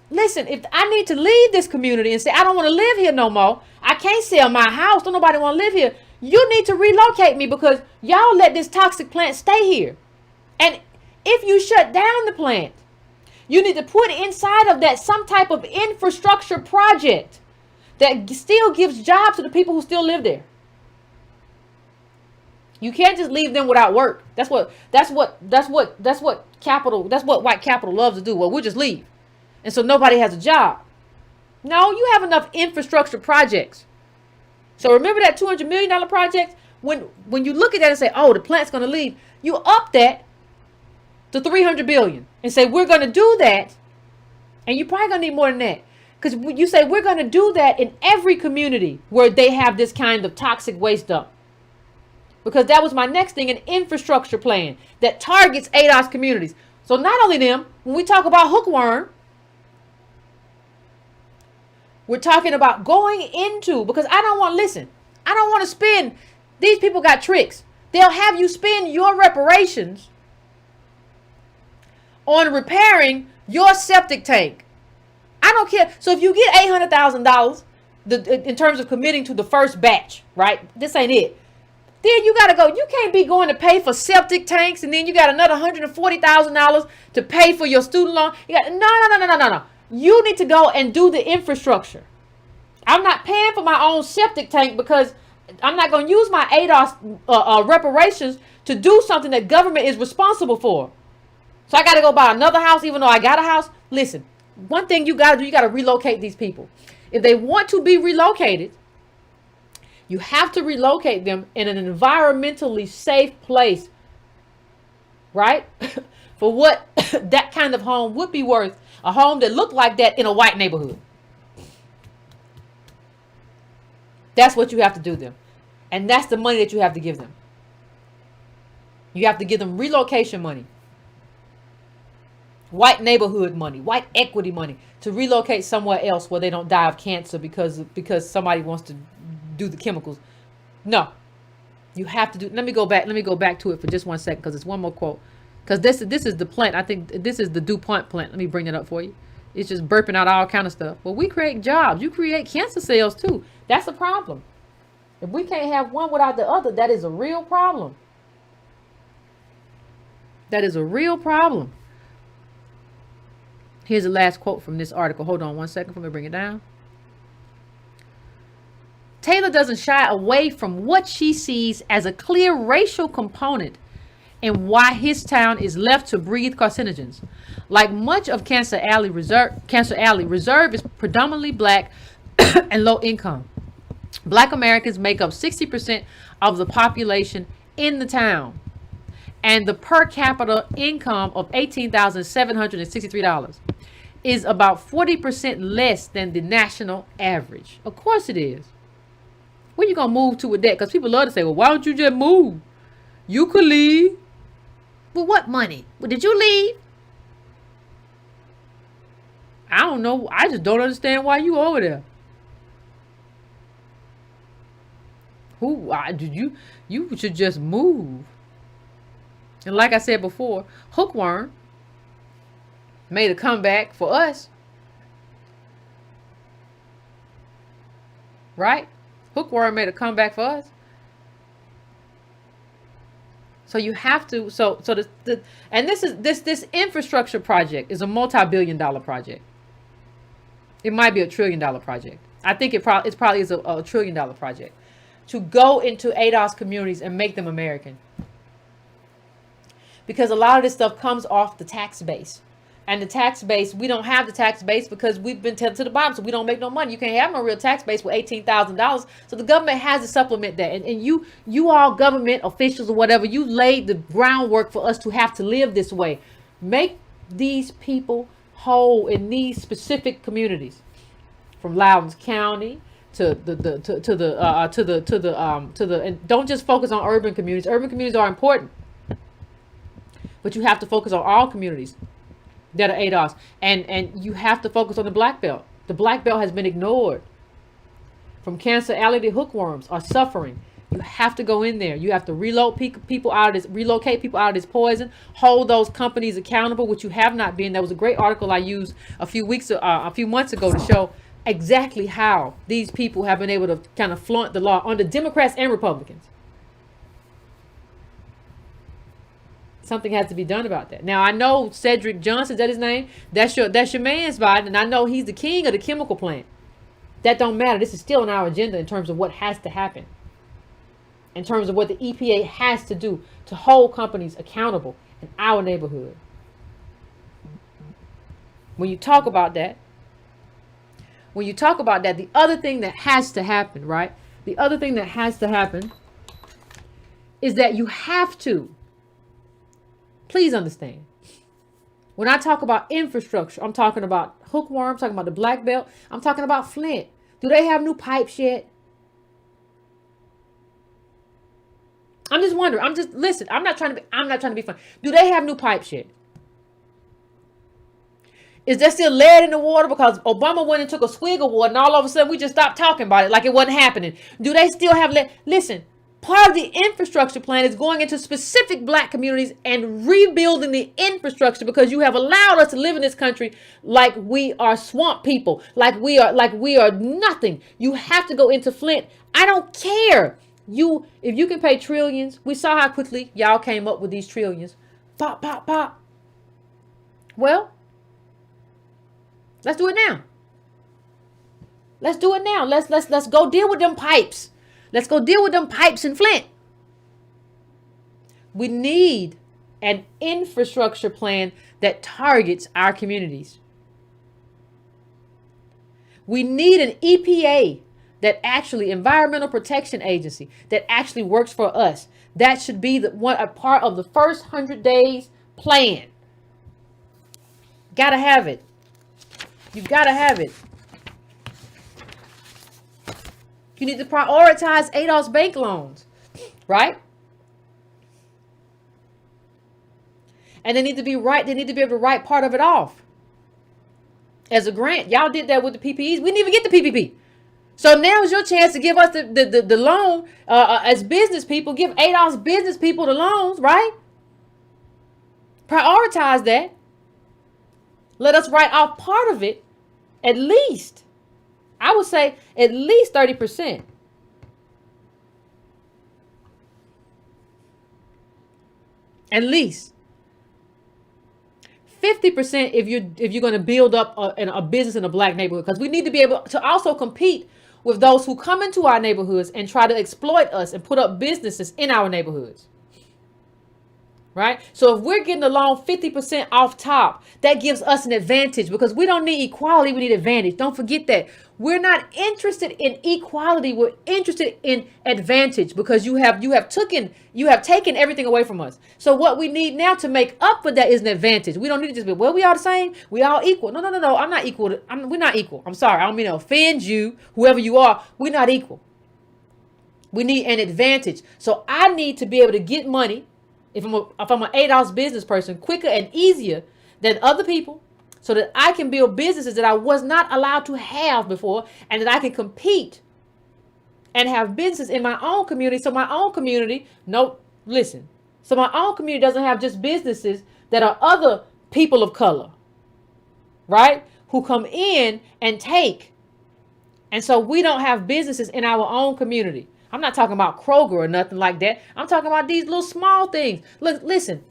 listen, if I need to leave this community and say, I don't want to live here no more, I can't sell my house, don't nobody want to live here, you need to relocate me because y'all let this toxic plant stay here. And if you shut down the plant, you need to put inside of that some type of infrastructure project that still gives jobs to the people who still live there. You can't just leave them without work. That's what white capital loves to do. Well, we'll just leave. And so nobody has a job. No, you have enough infrastructure projects. So remember that $200 million project? When you look at that and say, oh, the plant's going to leave, you up that to $300 billion and say, we're going to do that. And you're probably going to need more than that. Because you say, we're going to do that in every community where they have this kind of toxic waste dump. Because that was my next thing, an infrastructure plan that targets ADOS communities. So not only them, when we talk about hookworm, we're talking about going into, because I don't want to spend, these people got tricks. They'll have you spend your reparations on repairing your septic tank. I don't care. So if you get $800,000 in terms of committing to the first batch, right? This ain't it. Then you gotta go. You can't be going to pay for septic tanks, and then you got another $140,000 to pay for your student loan. You got no. You need to go and do the infrastructure. I'm not paying for my own septic tank because I'm not going to use my ADOS reparations to do something that government is responsible for. So I got to go buy another house, even though I got a house. Listen, one thing you got to do, you got to relocate these people. If they want to be relocated, you have to relocate them in an environmentally safe place, right? For what that kind of home would be worth, a home that looked like that in a white neighborhood. That's what you have to do them. And that's the money that you have to give them. You have to give them relocation money. White neighborhood money, white equity money to relocate somewhere else where they don't die of cancer because somebody wants to do the chemicals. No. You have to do. Let me go back to it for just 1 second because it's one more quote. Because this is the plant. I think this is the DuPont plant. Let me bring it up for you. It's just burping out all kind of stuff. Well, we create jobs. You create cancer cells too. That's a problem. If we can't have one without the other, that is a real problem. That is a real problem. Here's the last quote from this article. Hold on 1 second for me to bring it down. Taylor doesn't shy away from what she sees as a clear racial component and why his town is left to breathe carcinogens. Like much of Cancer Alley Reserve is predominantly black and low income. Black Americans make up 60% of the population in the town, and the per capita income of $18,763 is about 40% less than the national average. Of course it is. Where you gonna move to with that? Because people love to say, well, why don't you just move? You could leave. Well, what money? Well, did you leave? I don't know. I just don't understand why you over there. You should just move. And like I said before, hookworm made a comeback for us. Right? Hookworm made a comeback for us. So you have to, this infrastructure project is a multi-billion-dollar project. It might be $1 trillion project. I think it probably is a $1 trillion project to go into ADOS communities and make them American. Because a lot of this stuff comes off the tax base. And the tax base, we don't have the tax base because we've been taken to the bottom, so we don't make no money. You can't have no real tax base with $18,000. So the government has to supplement that. And you all government officials or whatever, you laid the groundwork for us to have to live this way. Make these people whole in these specific communities, from Loudon County to and don't just focus on urban communities. Urban communities are important, but you have to focus on all communities that are ADOS, and you have to focus on the black belt. The black belt has been ignored. From Cancer Alley to hookworms are suffering. You have to go in there. You have to relocate people out of this poison. Hold those companies accountable, which you have not been. That was a great article I used a few months ago to show exactly how these people have been able to kind of flaunt the law under Democrats and Republicans. Something has to be done about that. Now I know Cedric Johnson, is that his name? That's your man's Biden, and I know he's the king of the chemical plant. That don't matter. This is still on our agenda in terms of what has to happen. In terms of what the EPA has to do to hold companies accountable in our neighborhood. When you talk about that, the other thing that has to happen, right? The other thing that has to happen is that you have to, please understand, when I talk about infrastructure, I'm talking about hookworm, I'm talking about the black belt, I'm talking about Flint. Do they have new pipes yet? I'm just wondering. Listen, I'm not trying to be funny. Do they have new pipes yet? Is there still lead in the water because Obama went and took a swig of water and all of a sudden we just stopped talking about it like it wasn't happening? Do they still have lead? Listen, Part of the infrastructure plan is going into specific black communities and rebuilding the infrastructure, because you have allowed us to live in this country like we are swamp people, like we are nothing. You have to go into Flint. I don't care. If you can pay trillions, we saw how quickly y'all came up with these trillions. Pop, pop, pop. Well, let's do it now. Let's do it now. Let's go deal with them pipes. Let's go deal with them pipes in Flint. We need an infrastructure plan that targets our communities. We need an EPA that actually, Environmental Protection Agency, that actually works for us. That should be a part of the first 100 days plan. Gotta have it. You gotta have it. You need to prioritize ADOS bank loans, right? And they need to be right. They need to be able to write part of it off as a grant. Y'all did that with the PPEs. We didn't even get the PPP. So now is your chance to give us the loan as business people. Give ADOS business people the loans, right? Prioritize that. Let us write off part of it, at least. I would say at least 30%. At least 50% if you're going to build up a business in a black neighborhood, because we need to be able to also compete with those who come into our neighborhoods and try to exploit us and put up businesses in our neighborhoods. Right? So if we're getting the loan 50% off top, that gives us an advantage, because we don't need equality, we need advantage. Don't forget that. We're not interested in equality, we're interested in advantage, because you have taken everything away from us. So what we need now to make up for that is an advantage. We don't need to just be, well, we all the same, we all equal. No, I'm not equal. We're not equal. I'm sorry, I don't mean to offend you, whoever you are. We're not equal. We need an advantage. So I need to be able to get money, if I'm an ADOS business person, quicker and easier than other people, so that I can build businesses that I was not allowed to have before, and that I can compete and have businesses in my own community. So my own community, so my own community doesn't have just businesses that are other people of color, right? Who come in and take. And so we don't have businesses in our own community. I'm not talking about Kroger or nothing like that. I'm talking about these little small things. Look, listen,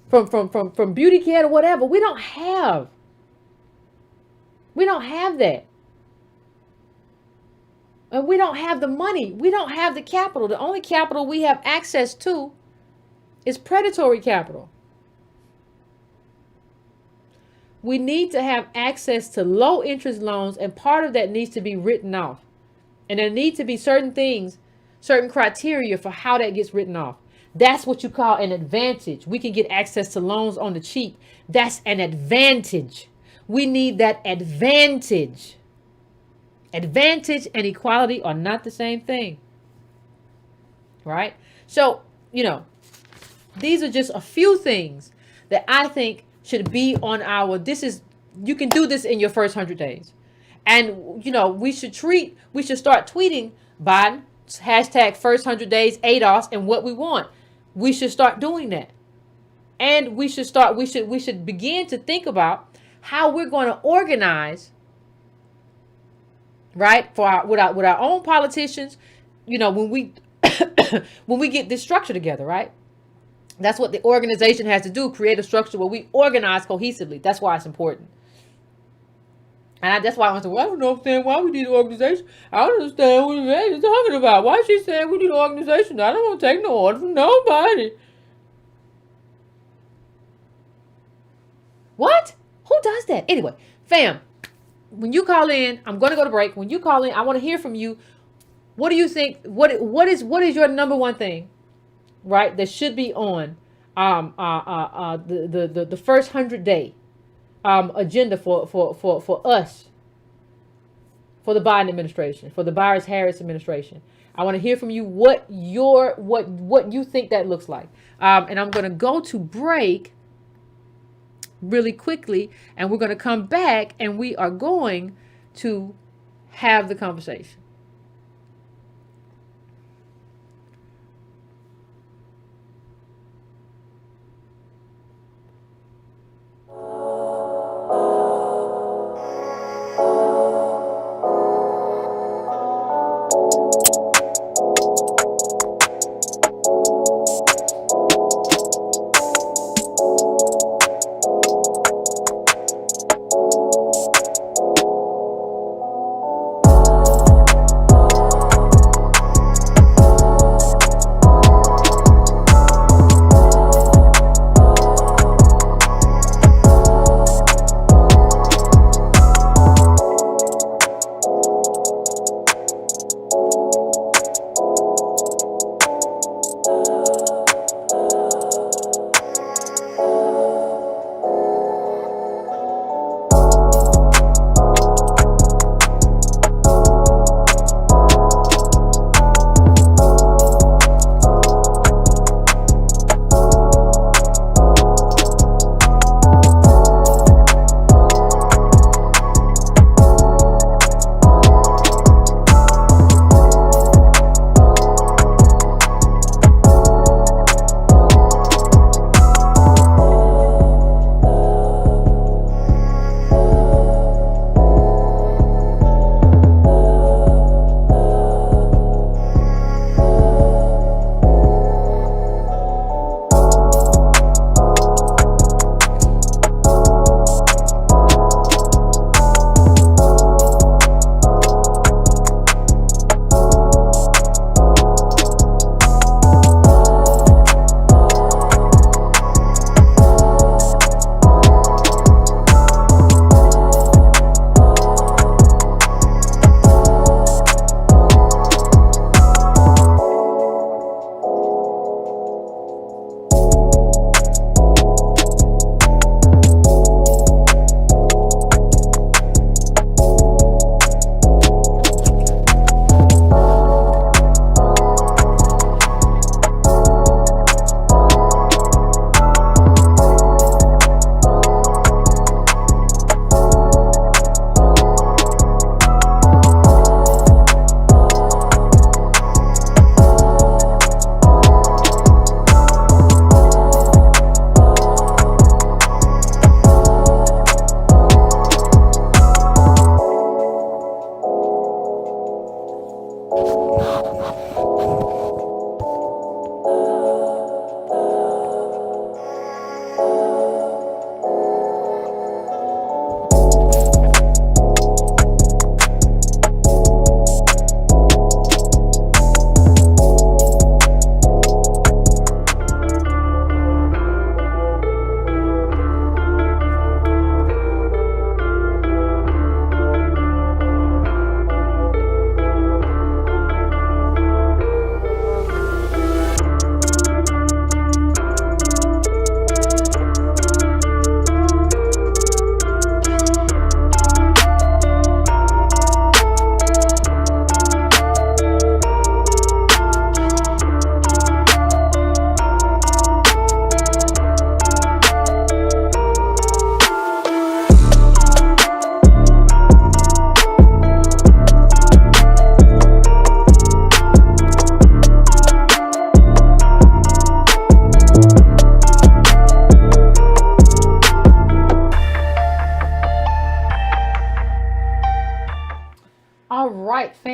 from beauty care to whatever, we don't have that. And we don't have the money. We don't have the capital. The only capital we have access to is predatory capital. We need to have access to low interest loans, and part of that needs to be written off. And there need to be certain things, certain criteria for how that gets written off. That's what you call an advantage. We can get access to loans on the cheap. That's an advantage. We need that advantage. Advantage and equality are not the same thing. Right? So, these are just a few things that I think should be on you can do this in your first 100 days. And, we should start tweeting Biden, hashtag first 100 days ADOS, and what we want. We should start doing that. And we should begin to think about how we're going to organize, right, with our own politicians, when we when we get this structure together, right? That's what the organization has to do, create a structure where we organize cohesively. That's why it's important. And that's why I said, well, I don't understand why we need an organization. I don't understand what you're talking about. Why is she saying we need an organization? I don't want to take no order from nobody. What? Who does that? Anyway, fam, when you call in, I'm going to go to break. When you call in, I want to hear from you. What do you think? What is your number one thing, right, that should be on the first 100-day agenda for us, for the Biden administration, for the Harris administration? I want to hear from you what you think that looks like. And I'm going to go to break really quickly, and we're going to come back, and we are going to have the conversation.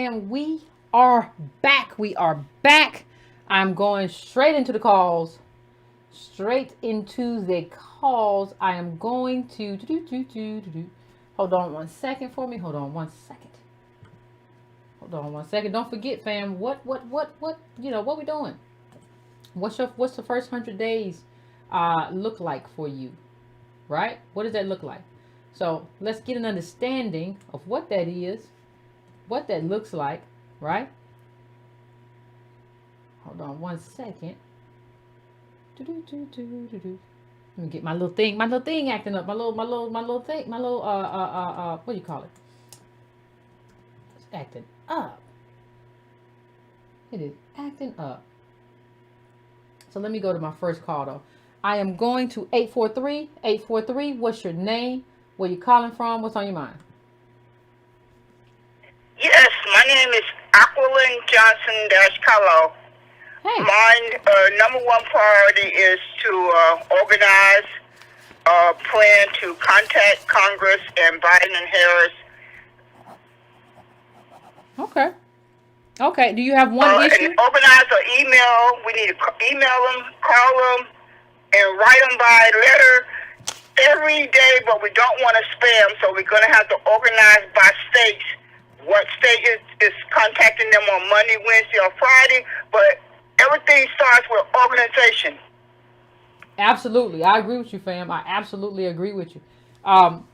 fam, we are back. We are back. I'm going straight into the calls. Straight into the calls. I am going to hold on one second for me. Hold on one second. Hold on one second. Don't forget, fam. What? You know what we doing? What's the first 100 days look like for you? Right? What does that look like? So let's get an understanding of what that is, what that looks like, right? Hold on one second. Let me get my little thing acting up. My little thing, what do you call it? It's acting up. It is acting up. So let me go to my first call though. I am going to 843. What's your name? Where you calling from? What's on your mind? Yes, my name is Aquilin Johnson-Carlo. Hey. My number one priority is to organize a plan to contact Congress and Biden and Harris. Okay. Do you have one issue? And organize an email. We need to email them, call them, and write them by letter every day, but we don't want to spam, so we're going to have to organize by states. What state is contacting them on Monday, Wednesday, or Friday, but everything starts with organization. Absolutely. I agree with you, fam. I absolutely agree with you. And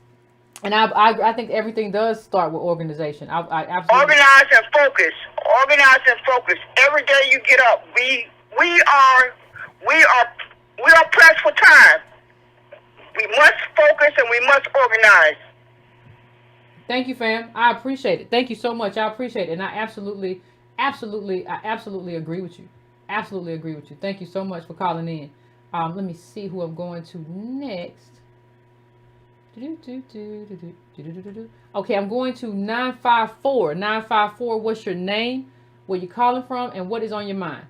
I think everything does start with organization. I absolutely organize and focus. Organize and focus. Every day you get up, we are pressed for time. We must focus and we must organize. Thank you, fam. I appreciate it. Thank you so much. I appreciate it. And I absolutely agree with you. Absolutely agree with you. Thank you so much for calling in. Let me see who I'm going to next. Okay, I'm going to 954. 954, what's your name? Where you calling from? And what is on your mind?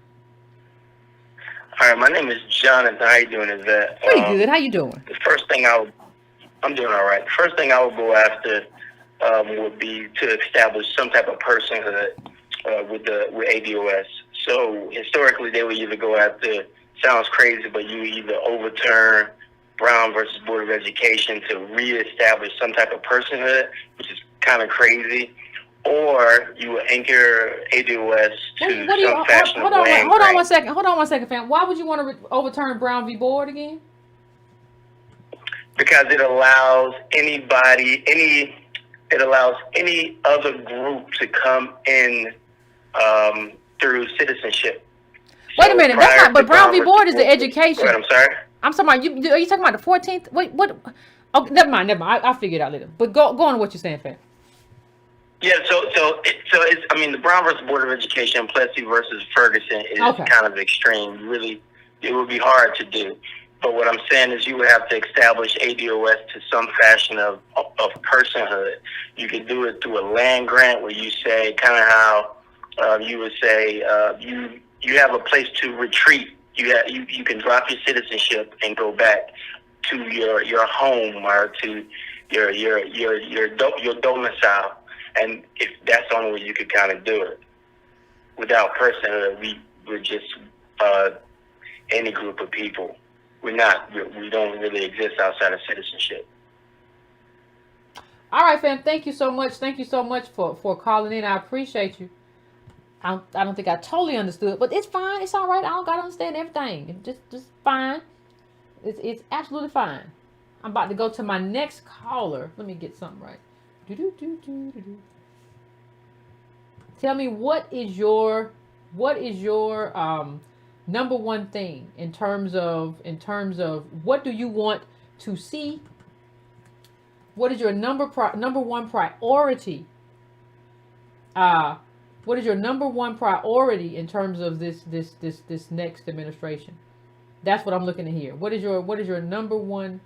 All right, my name is Jonathan. How you doing, Yvette? Pretty good. How you doing? The first thing I'm doing all right. The first thing I would go after would be to establish some type of personhood with ADOS. So historically, they would either go after, sounds crazy, but you either overturn Brown versus Board of Education to reestablish some type of personhood, which is kind of crazy, or you will anchor ADOS to some fashion of land hold on one second, fam. Why would you want to overturn Brown v. Board again? Because it allows any other group to come in through citizenship. Wait a minute, that's not. But Brown v. Board is the education. Wait, I'm sorry. I'm talking about you. Are you talking about the 14th? Wait, what? Oh, never mind. I'll figure it out later. But go on to what you're saying, fam. Yeah, so it's, I mean, the Brown versus Board of Education, Plessy versus Ferguson is kind of extreme. Really, it would be hard to do. But what I'm saying is you would have to establish ADOS to some fashion of personhood. You could do it through a land grant where you say kind of how you would say you have a place to retreat. You can drop your citizenship and go back to your home or to your domicile. And if that's the only way you could kind of do it. Without personhood, we're just any group of people. We don't really exist outside of citizenship. All right, fam. Thank you so much. Thank you so much for calling in. I appreciate you. I don't think I totally understood, but it's fine. It's all right. I don't gotta understand everything. It's just fine. It's absolutely fine. I'm about to go to my next caller. Let me get something right. Tell me what is your number one thing in terms of what do you want to see? What is your number one priority? What is your number one priority in terms of this next administration? That's what I'm looking at here. What is your number one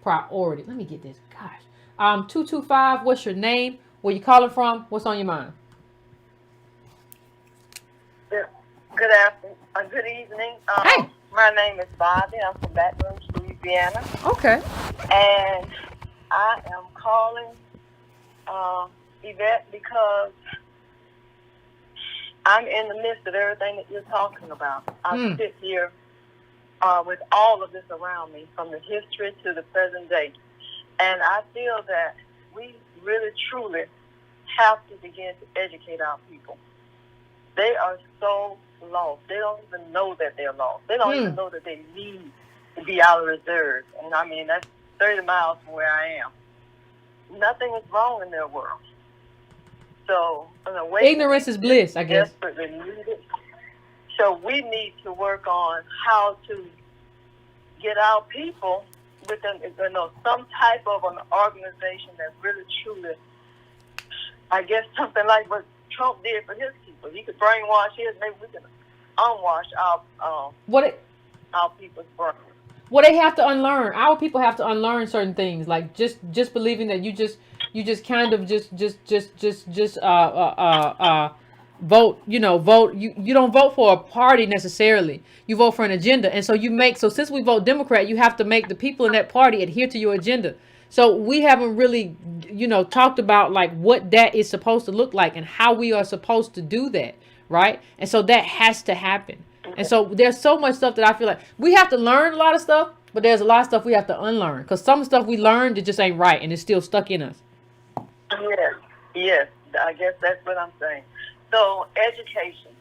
priority? Let me get this. Gosh. 225, what's your name? Where you calling from? What's on your mind? Good afternoon. Good evening. Hey. My name is Bobby. I'm from Baton Rouge, Louisiana. Okay. And I am calling Yvette because I'm in the midst of everything that you're talking about. I Mm. sit here with all of this around me, from the history to the present day. And I feel that we really, truly have to begin to educate our people. They are so lost. They don't even know that they're lost. They don't even know that they need to be out of reserve. And I mean, that's 30 miles from where I am. Nothing is wrong in their world. So, an awakening Ignorance is bliss, I guess. desperately needed. So we need to work on how to get our people within, some type of an organization that really, truly, I guess something like what Trump did for his people. He could brainwash his, maybe we can unwash our people's brains. Well, they have to unlearn. Our people have to unlearn certain things, like just believing that you just kind of just vote. Vote. You don't vote for a party necessarily. You vote for an agenda, and so since we vote Democrat, you have to make the people in that party adhere to your agenda. So we haven't really, talked about like what that is supposed to look like and how we are supposed to do that, right? And so that has to happen. And so there's so much stuff that I feel like we have to learn a lot of stuff, but there's a lot of stuff we have to unlearn because some stuff we learned it just ain't right and it's still stuck in us. Yes, I guess that's what I'm saying. So education,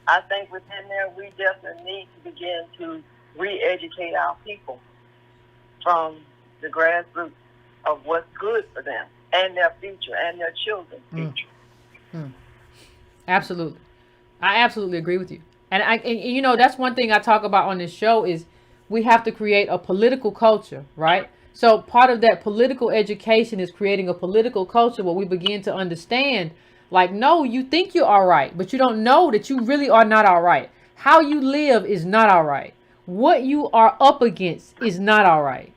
I think within there we definitely need to begin to re-educate our people from the grassroots of what's good for them and their future and their children's future. Absolutely. I absolutely agree with you. And that's one thing I talk about on this show is we have to create a political culture, right? So part of that political education is creating a political culture where we begin to understand, like, no, you think you're all right, but you don't know that you really are not all right. How you live is not all right. What you are up against is not all right.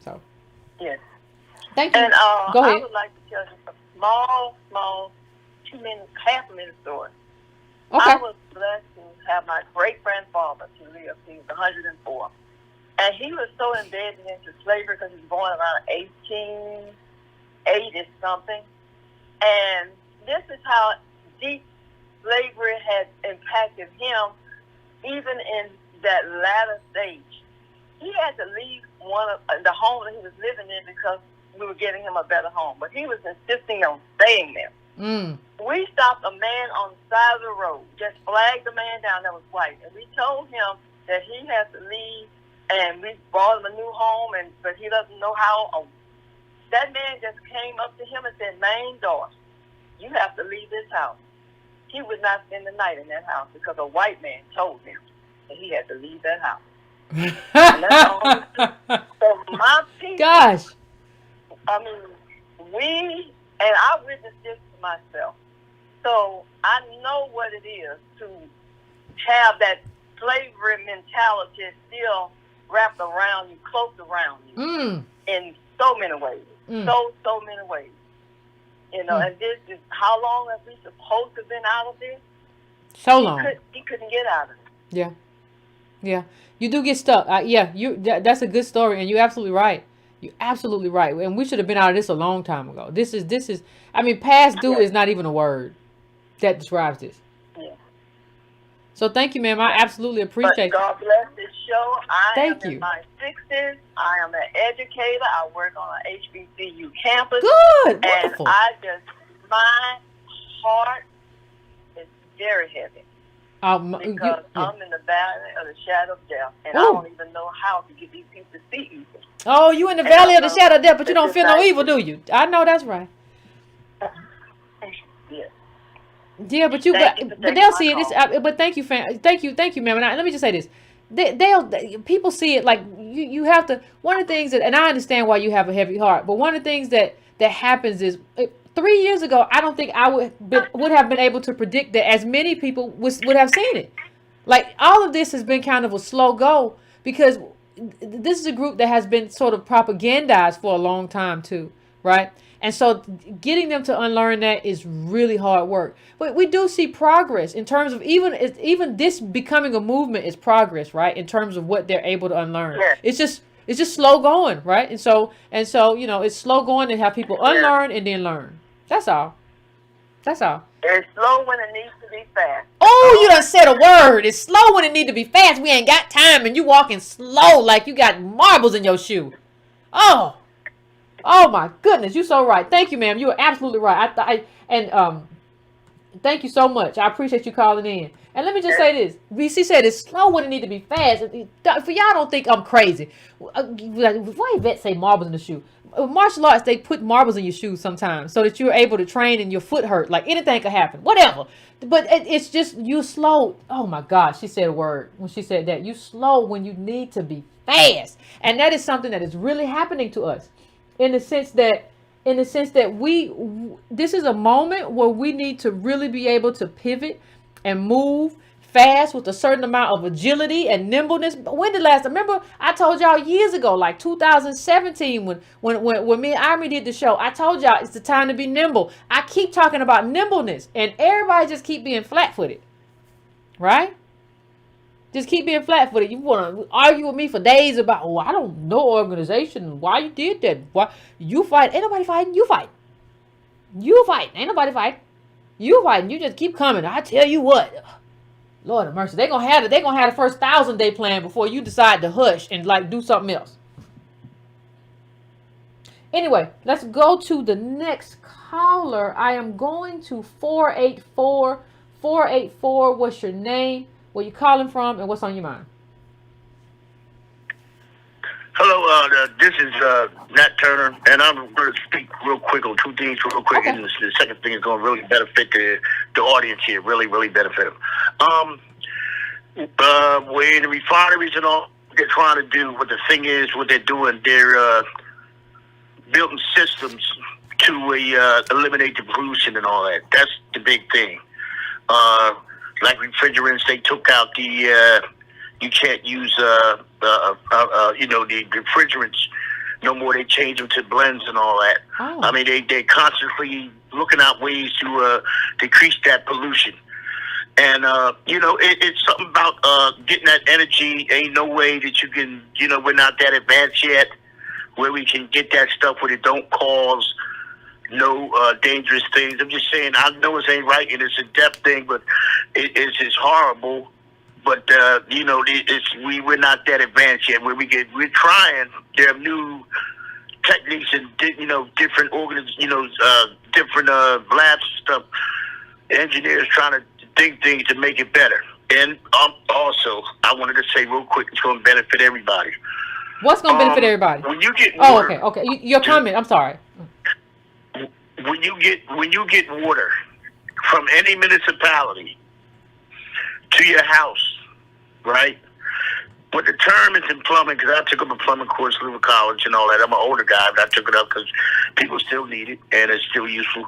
So, yes. Thank you. And Go ahead. I would like to tell you a small, 2-minute story. Okay. I was blessed to have my great-grandfather to live. He was 104. And he was so embedded into slavery because he was born around 1880-something. And this is how deep slavery had impacted him, even in that latter stage. He had to leave the home that he was living in because we were getting him a better home. But he was insisting on staying there. We stopped a man on the side of the road, just flagged the man down that was white, and we told him that he has to leave, and we brought him a new home, but he doesn't know how. That man just came up to him and said, "Main daughter, you have to leave this house." He would not spend the night in that house because a white man told him that he had to leave that house. And that's all. So my people, Gosh. I mean, and I witnessed this to myself. So I know what it is to have that slavery mentality still wrapped around you, close around you, in so many ways. So many ways. And this is, how long have we supposed to have been out of this? So long. He couldn't get out of it. Yeah. You do get stuck. That's a good story, and you're absolutely right. You're absolutely right. And we should have been out of this a long time ago. This is, I mean, past due is not even a word that describes this. Yeah. So thank you, ma'am. I absolutely appreciate God bless this show. I Thank am you. in my 60s. I am an educator. I work on an HBCU campus. Good. And Wonderful. my heart is very heavy. Because I'm in the valley of the shadow of death, and I don't even know how to get these people to see evil. Oh, you in the valley of the shadow of death, but you don't feel no evil, do you? I know that's right. Yes. Yeah, but they'll see it. But thank you, ma'am. And let me just say this: people see it like you have to. One of the things and I understand why you have a heavy heart, but one of the things that happens is 3 years ago, I don't think I would have been able to predict that as many people would have seen it. Like all of this has been kind of a slow go because this is a group that has been sort of propagandized for a long time too, right? And so getting them to unlearn that is really hard work. But we do see progress in terms of even this becoming a movement is progress, right? In terms of what they're able to unlearn. Yeah. It's just slow going, right? And so it's slow going to have people unlearn and then learn. That's all. It's slow when it needs to be fast. Oh, you done said a word. It's slow when it need to be fast. We ain't got time, and you walking slow like you got marbles in your shoe. Oh, oh my goodness, you so right. Thank you, ma'am. You are absolutely right. Thank you so much. I appreciate you calling in. And let me just say this. VC said it's slow when it need to be fast. For y'all don't think I'm crazy. Why Yvette say marbles in the shoe? Martial arts, they put marbles in your shoes sometimes so that you're able to train and your foot hurt. Like anything could happen. Whatever. But it's just you slow. Oh my gosh, she said a word when she said that. You slow when you need to be fast. And that is something that is really happening to us. In the sense that this is a moment where we need to really be able to pivot and move fast with a certain amount of agility and nimbleness. But when the last, remember I told y'all years ago, like 2017, when me and Amy did the show, I told y'all it's the time to be nimble. I keep talking about nimbleness, and everybody just keep being flat-footed, right? Just keep being flat-footed. You want to argue with me for days about, oh, I don't know organization. Why you did that? Why you fight? Ain't nobody fighting. You fight. You fight. Ain't nobody fight. You fighting. You just keep coming. I tell you what. Lord of mercy. They gonna have the first 1,000-day plan before you decide to hush and like do something else. Anyway, let's go to the next caller. I am going to 484. 484. What's your name? Where you calling from, and what's on your mind? Hello, this is Nat Turner, and I'm going to speak real quick on two things real quick, Okay. and the second thing is going to really benefit the audience here, really, really benefit them. Where the refineries and all they're trying to do, what the thing is, what they're doing, they're building systems to eliminate the pollution and all that. That's the big thing. Like refrigerants, they took out the you can't use the refrigerants no more. They change them to blends and all that. Oh. I mean, they're constantly looking out ways to decrease that pollution. And it's something about getting that energy. Ain't no way that you can, we're not that advanced yet where we can get that stuff where it don't cause no dangerous things. I'm just saying, I know it ain't right and it's a depth thing, but it's just horrible. But we're not that advanced yet. We're trying. There are new techniques and different different labs and stuff. Engineers trying to think things to make it better. And also, I wanted to say real quick, it's going to benefit everybody. What's going to benefit everybody? When you get water, okay. Your comment. I'm sorry. When you get water from any municipality to your house, right? But the term is in plumbing, because I took up a plumbing course through college and all that. I'm an older guy, but I took it up because people still need it and it's still useful.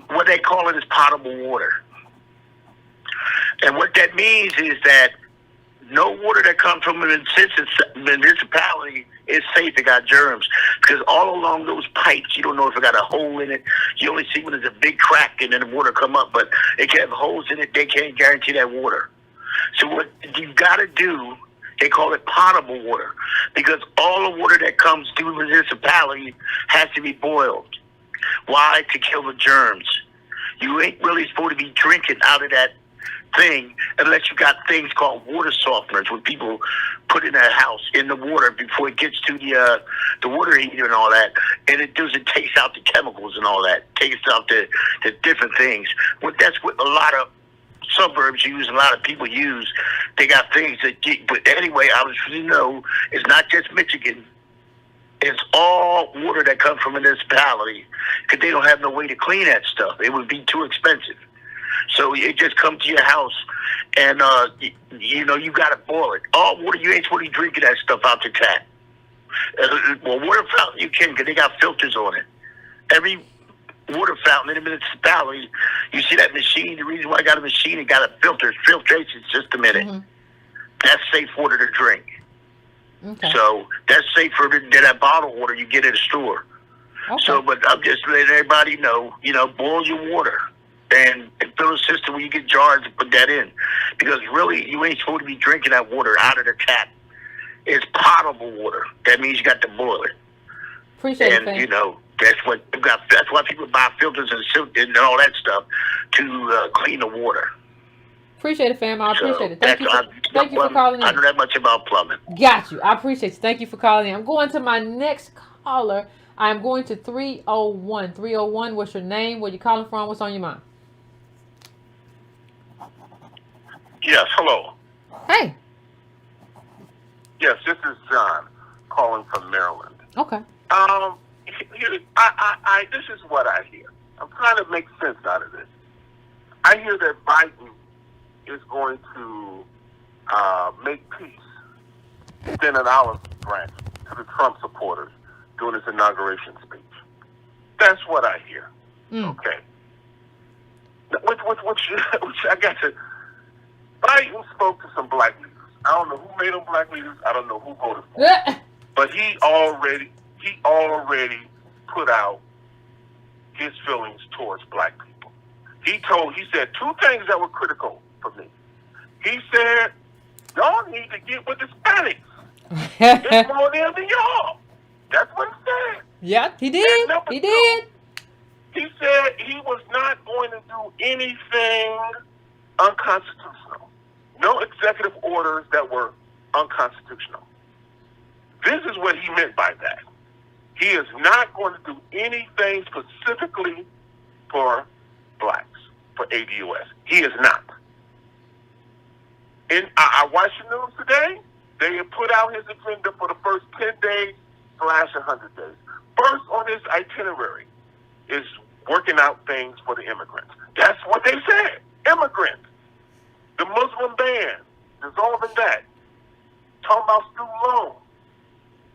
What they call it is potable water. And what that means is that no water that comes from a municipality is safe. It got germs. Because all along those pipes, you don't know if it got a hole in it. You only see when there's a big crack and then the water come up. But it can have holes in it. They can't guarantee that water. So what you got to do, they call it potable water. Because all the water that comes through the municipality has to be boiled. Why? To kill the germs. You ain't really supposed to be drinking out of that thing unless you got things called water softeners, what people put in their house in the water before it gets to the water heater and all that, and it doesn't take out the chemicals and all that, takes out the different things. Well, that's what a lot of suburbs use, a lot of people use. They got things that get, but anyway, I was it's not just Michigan. It's all water that comes from a municipality because they don't have no way to clean that stuff. It would be too expensive. So it just comes to your house, and you got to boil it. All water, you ain't supposed to be drinking that stuff out the tap. Well, water fountain you can, because they got filters on it. Every water fountain in the municipality, you see that machine. The reason why I got a machine, it got a filtration system in it. Mm-hmm. That's safe water to drink. Okay. So that's safer than that bottled water you get at a store. Okay. So, but I'm just letting everybody know, boil your water. And build a system where you get jars and put that in. Because really, you ain't supposed to be drinking that water out of the tap. It's potable water. That means you got to boil it. Appreciate it, and, That's why people buy filters and all that stuff to clean the water. Appreciate it, fam. I appreciate it. Thank you for calling in. I know that much about plumbing. Got you. I appreciate you. Thank you for calling in. I'm going to my next caller. I'm going to 301. 301, what's your name? Where you calling from? What's on your mind? Yes, hello. Hey. Yes, this is John calling from Maryland. Okay. This is what I hear. I'm trying to make sense out of this. I hear that Biden is going to make peace, send an olive branch to the Trump supporters during his inauguration speech. That's what I hear. Okay. Which I got to. Biden spoke to some black leaders. I don't know who made them black leaders. I don't know who voted for them. But he already put out his feelings towards black people. He said two things that were critical for me. He said, y'all need to get with Hispanics. It's more them than y'all. That's what he said. Yeah, he did. He did. He said he was not going to do anything unconstitutional. No executive orders that were unconstitutional. This is what he meant by that. He is not going to do anything specifically for blacks, for ADOS. He is not. I watched the news today. They have put out his agenda for the first 10 days / 100 days. First on his itinerary is working out things for the immigrants. That's what they said. Immigrants. The Muslim ban, dissolving that. Talking about student loans.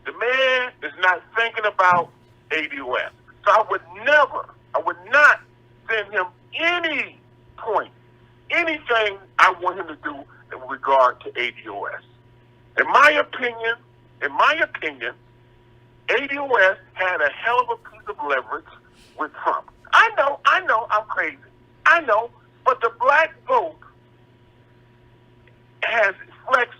The man is not thinking about ADOS. So I would not send him any point, anything I want him to do in regard to ADOS. In my opinion, ADOS had a hell of a piece of leverage with Trump. I know, I'm crazy. I know, but the black vote has flexed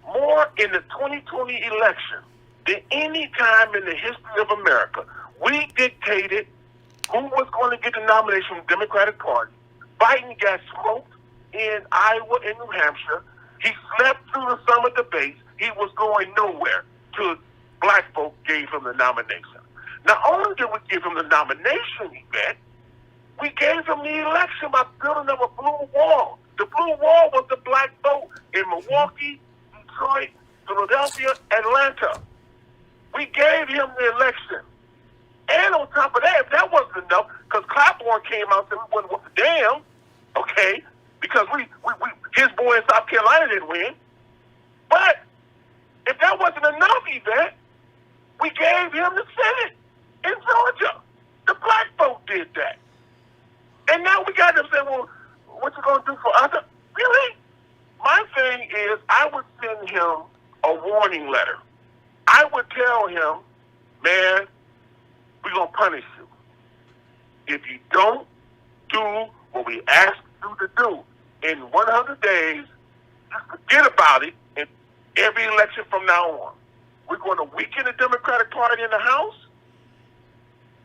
more in the 2020 election than any time in the history of America. We dictated who was going to get the nomination from the Democratic Party. Biden got smoked in Iowa and New Hampshire. He slept through the summer debates. He was going nowhere till black folk gave him the nomination. Not only did we give him the nomination event, we gave him the election by building up a blue wall. The blue wall was the black vote in Milwaukee, Detroit, Philadelphia, Atlanta. We gave him the election. And on top of that, if that wasn't enough, because Claiborne came out and said we wasn't worth a damn, okay, because his boy in South Carolina didn't win. But if that wasn't enough event, we gave him the Senate in Georgia. The black vote did that. And now we got them saying, well, what you going to do for us? Really? My thing is I would send him a warning letter. I would tell him, man, we're going to punish you. If you don't do what we ask you to do in 100 days, just forget about it in every election from now on. We're going to weaken the Democratic Party in the House.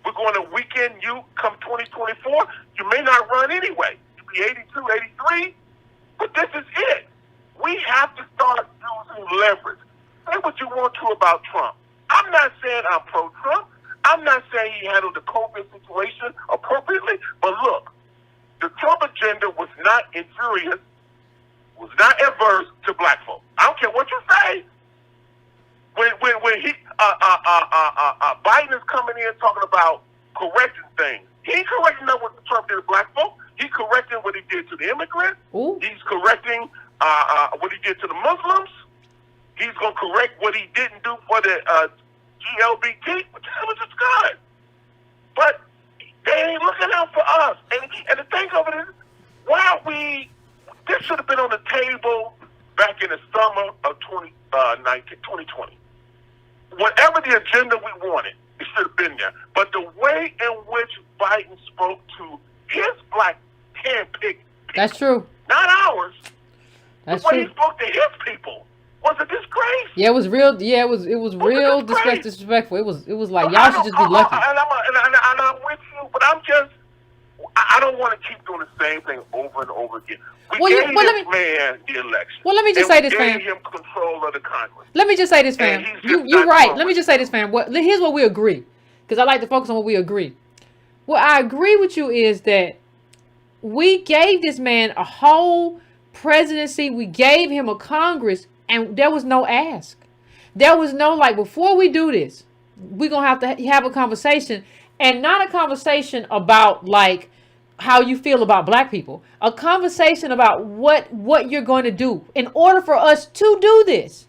We're going to weaken you come 2024. You may not run anyway. You'll be 82, 83. But this is it. We have to start using leverage. Say what you want to about Trump. I'm not saying I'm pro-Trump. I'm not saying he handled the COVID situation appropriately. But look, the Trump agenda was not injurious, was not adverse to black folk. I don't care what you say. When Biden is coming in talking about correcting things, he ain't correcting what Trump did to black folk. He's correcting what he did to the immigrants. Ooh. He's correcting what he did to the Muslims. He's going to correct what he didn't do for the GLBT, which was just good. But they ain't looking out for us. And the thing of it is, this should have been on the table back in the summer of 2020. Whatever the agenda we wanted, it should have been there. But the way in which Biden spoke to his black handpicked people, That's true. not ours, That's the way true. he spoke to his people was a disgrace. Yeah, it was real. Yeah, it was real disrespectful. It was like y'all should just be lucky. And I'm with you, but I don't want to keep doing the same thing over and over again. We gave this man the election. Well, let me just say this, fam. We gave him control of the Congress. Let me just say this, fam. You're right. Let me just say this, fam. Here's what we agree, because I like to focus on what we agree. What I agree with you is that we gave this man a whole presidency. We gave him a Congress, and there was no ask. There was no like, before we do this, we're going to have a conversation, and not a conversation about like how you feel about black people. A conversation about what you're going to do in order for us to do this.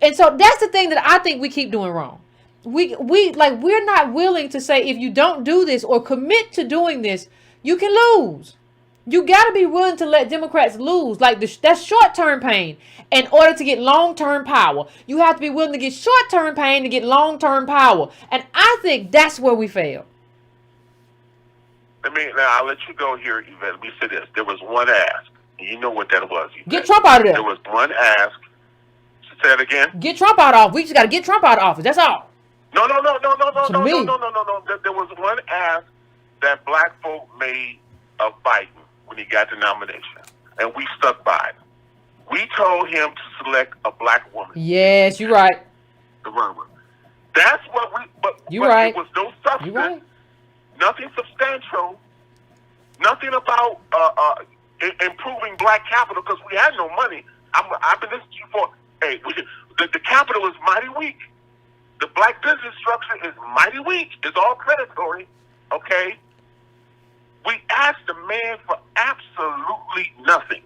And so that's the thing that I think we keep doing wrong. We're not willing to say, if you don't do this or commit to doing this, you can lose. You got to be willing to let Democrats lose. Like that's short-term pain in order to get long-term power. You have to be willing to get short-term pain to get long-term power. And I think that's where we fail. I'll let you go here, Yvette. Let me say this. There was one ask. And you know what that was, Yvette. Get Trump out of there. There was one ask. Say it again. Get Trump out of office. We just got to get Trump out of office. That's all. No. There was one ask that black folk made of Biden when he got the nomination, and we stuck by it. We told him to select a black woman. Yes, you're right. The runner. That's what we. But right. It was no substance. You're right. Nothing substantial. Nothing about improving black capital, because we had no money. I've been listening to you for. Hey, the capital is mighty weak. The black business structure is mighty weak. It's all predatory. Okay. We asked the man for absolutely nothing.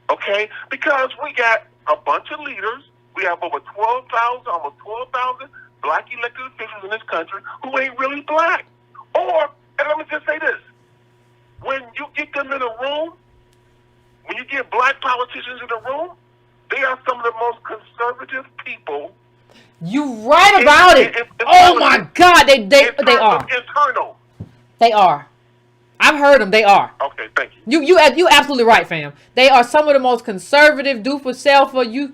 Okay, because we got a bunch of leaders. We have over 12,000, almost 12,000 black elected officials in this country who ain't really black. And let me just say this. When you get them in a room, when you get black politicians in a room, they are some of the most conservative people. You right about it. Oh my God, they are. Internal. They are. I've heard them. They are. Okay, thank you. You absolutely right, fam. They are some of the most conservative, do for self. You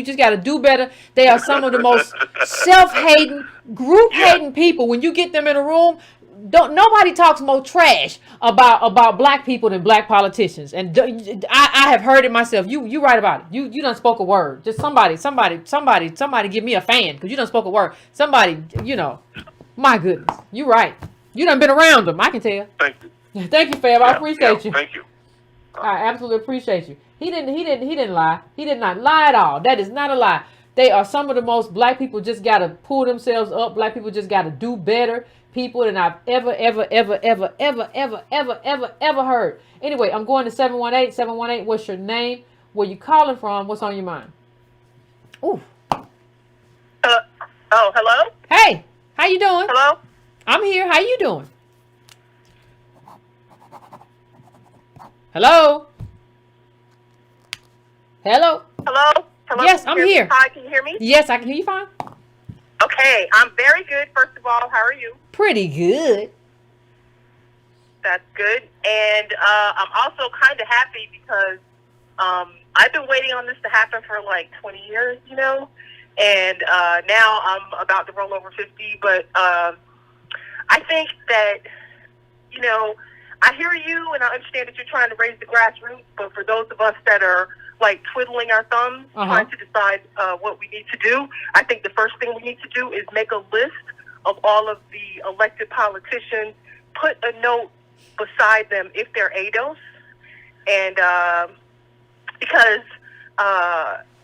just got to do better. They are some of the most self-hating, group-hating people. When you get them in a room, nobody talks more trash about black people than black politicians. And I have heard it myself. You right about it. You done spoke a word. Just somebody give me a fan, because you done spoke a word. Somebody, my goodness. You right. You done been around them. I can tell. Thank you. Thank you, fam. I appreciate you. Thank you. I absolutely appreciate you. He didn't lie. He did not lie at all. That is not a lie. They are some of the most black people just gotta pull themselves up. Black people just gotta do better people than I've ever heard. Anyway, I'm going to 718. 718, what's your name? Where you calling from? What's on your mind? Ooh. Hello? Hey, how you doing? Hello? I'm here. How you doing? Hello? Hello? Yes, I'm here. Hi, can you hear me? Yes, I can hear you fine. Okay, I'm very good. First of all, how are you? Pretty good. That's good. And I'm also kind of happy because I've been waiting on this to happen for like 20 years, and now I'm about to roll over 50. But I think that, I hear you, and I understand that you're trying to raise the grassroots, but for those of us that are like twiddling our thumbs, trying to decide what we need to do, I think the first thing we need to do is make a list of all of the elected politicians, put a note beside them if they're ADOS, and because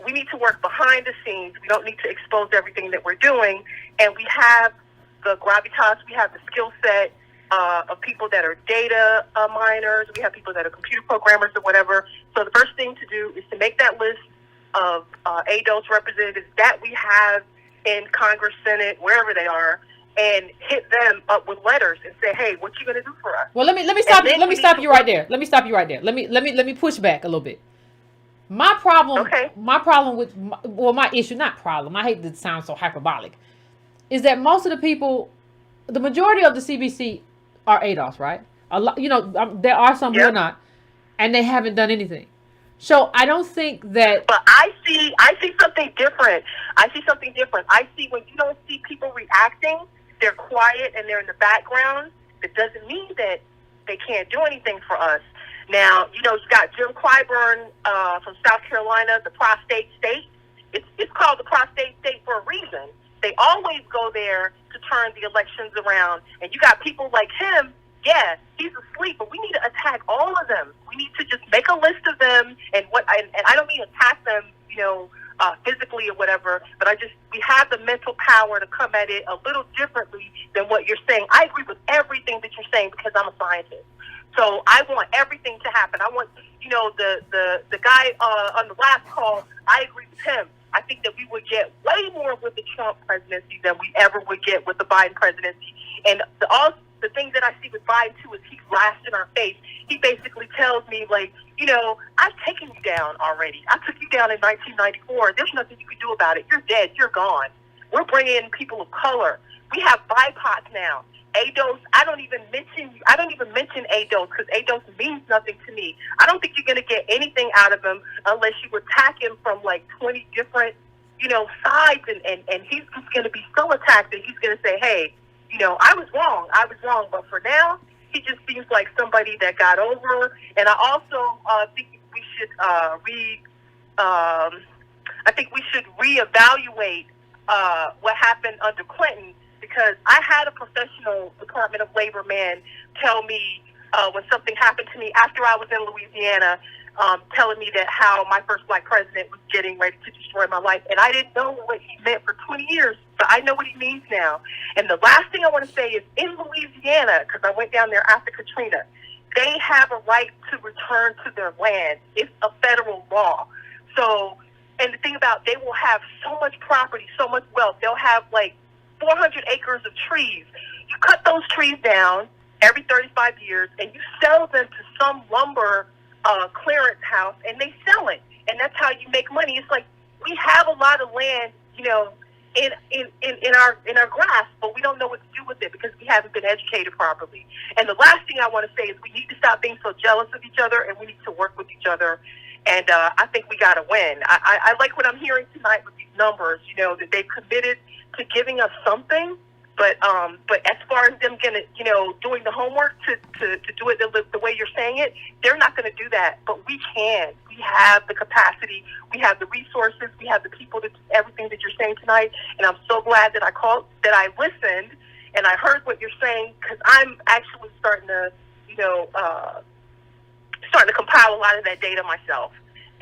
we need to work behind the scenes. We don't need to expose everything that we're doing, and we have the gravitas, we have the skill set of people that are data miners, we have people that are computer programmers or whatever. So the first thing to do is to make that list of ADOS representatives that we have in Congress, Senate, wherever they are, and hit them up with letters and say, "Hey, what you going to do for us?" Well, let me stop you. Let me stop you right there. Let me push back a little bit. My problem with my issue, not problem. I hate to sound so hyperbolic, is that most of the people, the majority of the CBC are ADOS, right? A lot, there are some who are not, and they haven't done anything. So I don't think that. But I see something different. I see something different. I see when you don't see people reacting, they're quiet and they're in the background. It doesn't mean that they can't do anything for us. Now, you got Jim Clyburn from South Carolina, the prostate state. It's called the prostate state for a reason. They always go there to turn the elections around. And you got people like him. Yeah, he's asleep, but we need to attack all of them. We need to just make a list of them, and I don't mean attack them, physically or whatever, but we have the mental power to come at it a little differently than what you're saying. I agree with everything that you're saying because I'm a scientist. So I want everything to happen. I want, the guy on the last call, I agree with him. I think that we would get way more with the Trump presidency than we ever would get with the Biden presidency. And the thing that I see with Biden, too, is he's last in our face. He basically tells me, like, I've taken you down already. I took you down in 1994. There's nothing you can do about it. You're dead. You're gone. We're bringing in people of color. We have BIPOC now. ADOS, I don't even mention ADOS because ADOS means nothing to me. I don't think you're going to get anything out of him unless you attack him from, like, 20 different, sides. And he's just going to be so attacked that he's going to say, hey, I was wrong. But for now, he just seems like somebody that got over. And I also think we should reevaluate what happened under Clinton, because I had a professional Department of Labor man tell me when something happened to me after I was in Louisiana, telling me that how my first black president was getting ready to destroy my life. And I didn't know what he meant for 20 years, but I know what he means now. And the last thing I want to say is in Louisiana, because I went down there after Katrina, they have a right to return to their land. It's a federal law. So, and the thing about, they will have so much property, so much wealth. They'll have like 400 acres of trees. You cut those trees down every 35 years and you sell them to some lumber clearance house, and they sell it, and that's how you make money. It's like we have a lot of land, in our grasp, but we don't know what to do with it because we haven't been educated properly. And the last thing I want to say is we need to stop being so jealous of each other, and we need to work with each other. And I think we got to win. I like what I'm hearing tonight with these numbers. That they've committed to giving us something. But as far as them gonna, doing the homework to do it the way you're saying it, they're not going to do that. But we can. We have the capacity. We have the resources. We have the people to do everything that you're saying tonight. And I'm so glad that I listened, and I heard what you're saying, because I'm actually starting to compile a lot of that data myself.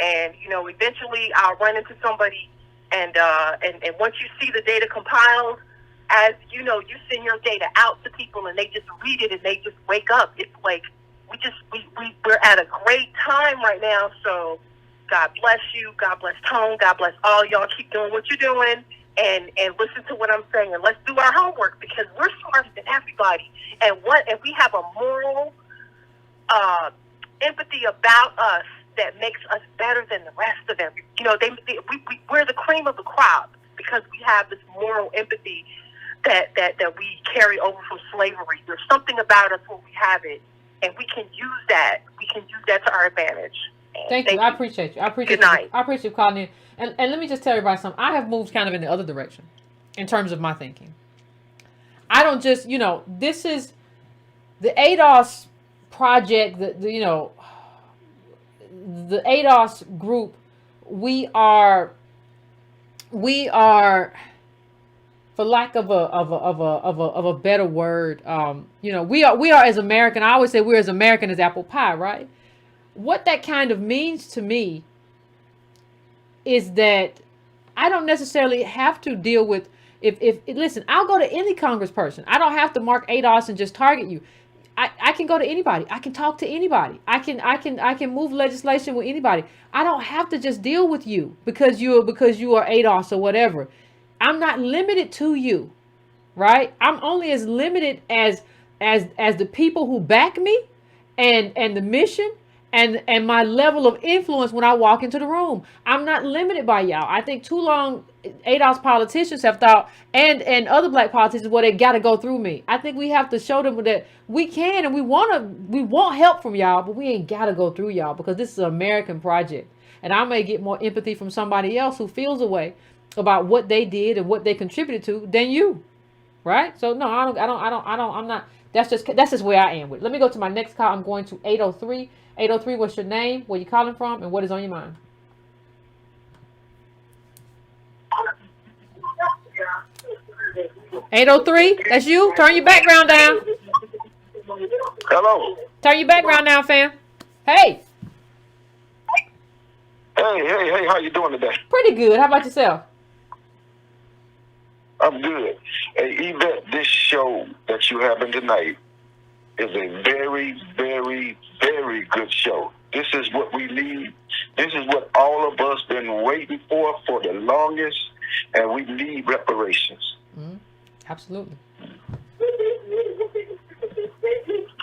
And eventually I'll run into somebody, and once you see the data compiled, as you send your data out to people and they just read it and they just wake up. It's like we're at a great time right now. So God bless you. God bless Tone. God bless all y'all. Keep doing what you're doing and listen to what I'm saying, and let's do our homework, because we're smarter than everybody. And we have a moral empathy about us that makes us better than the rest of them. We're the cream of the crop because we have this moral empathy that we carry over from slavery. There's something about us when we have it, and we can use that. We can use that to our advantage. Thank you. I appreciate you. Good night. I appreciate you calling in. And let me just tell everybody something. I have moved kind of in the other direction in terms of my thinking. I don't just, this is the ADOS project, the ADOS group. We are, for lack of a better word, we are as American. I always say we're as American as apple pie, right? What that kind of means to me is that I don't necessarily have to deal with, if listen, I'll go to any congressperson. I don't have to mark ADOS and just target you. I can go to anybody. I can talk to anybody. I can move legislation with anybody. I don't have to just deal with you because you are ADOS or whatever. I'm not limited to you, right? I'm only as limited as the people who back me and the mission and my level of influence when I walk into the room. I'm not limited by y'all. I think too long ADOS politicians have thought, and other black politicians, well, they got to go through me. I think we have to show them that we can, and we want help from y'all, but we ain't got to go through y'all, because this is an American project. And I may get more empathy from somebody else who feels a way about what they did and what they contributed to than you. Right? So no, I'm not. That's just where I am with it. Let me go to my next call. I'm going to 803. 803, what's your name? Where you calling from? And what is on your mind? (803), that's you. Turn your background down. Hello. Turn your background down, fam. Hey. Hey, how you doing today? Pretty good. How about yourself? I'm good. Hey, Yvette, this show that you having tonight is a very, very, very good show. This is what we need. This is what all of us been waiting for the longest, and we need reparations. Mm-hmm. Absolutely.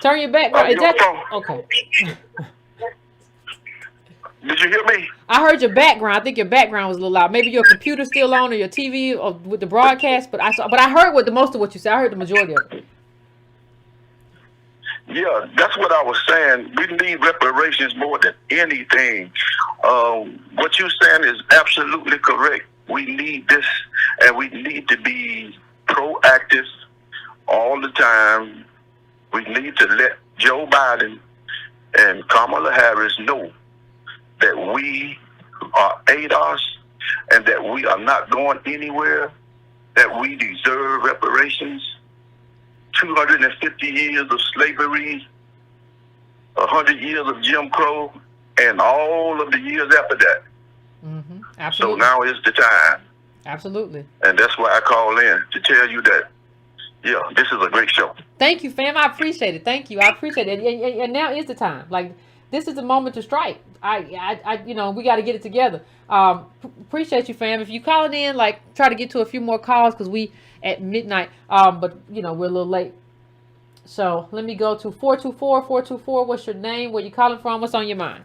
Turn your background. Is that okay? Did you hear me? I heard your background. I think your background was a little loud. Maybe your computer's still on, or your TV, or with the broadcast. But I heard most of what you said. I heard the majority of it. Yeah, that's what I was saying. We need reparations more than anything. What you're saying is absolutely correct. We need this, and we need to be proactive all the time. We need to let Joe Biden and Kamala Harris know that we are ADOS and that we are not going anywhere, that we deserve reparations. 250 years of slavery, 100 years of Jim Crow, and all of the years after that. Mm-hmm. Absolutely. So now is the time. Absolutely. And that's why I call in to tell you that, yeah, this is a great show. Thank you, fam. I appreciate it. Thank you. I appreciate it. And now is the time. Like, this is the moment to strike. I we got to get it together. Appreciate you, fam. If you calling in, like, try to get to a few more calls, because we at midnight. But we're a little late. So let me go to 424. 424. What's your name? Where you calling from? What's on your mind?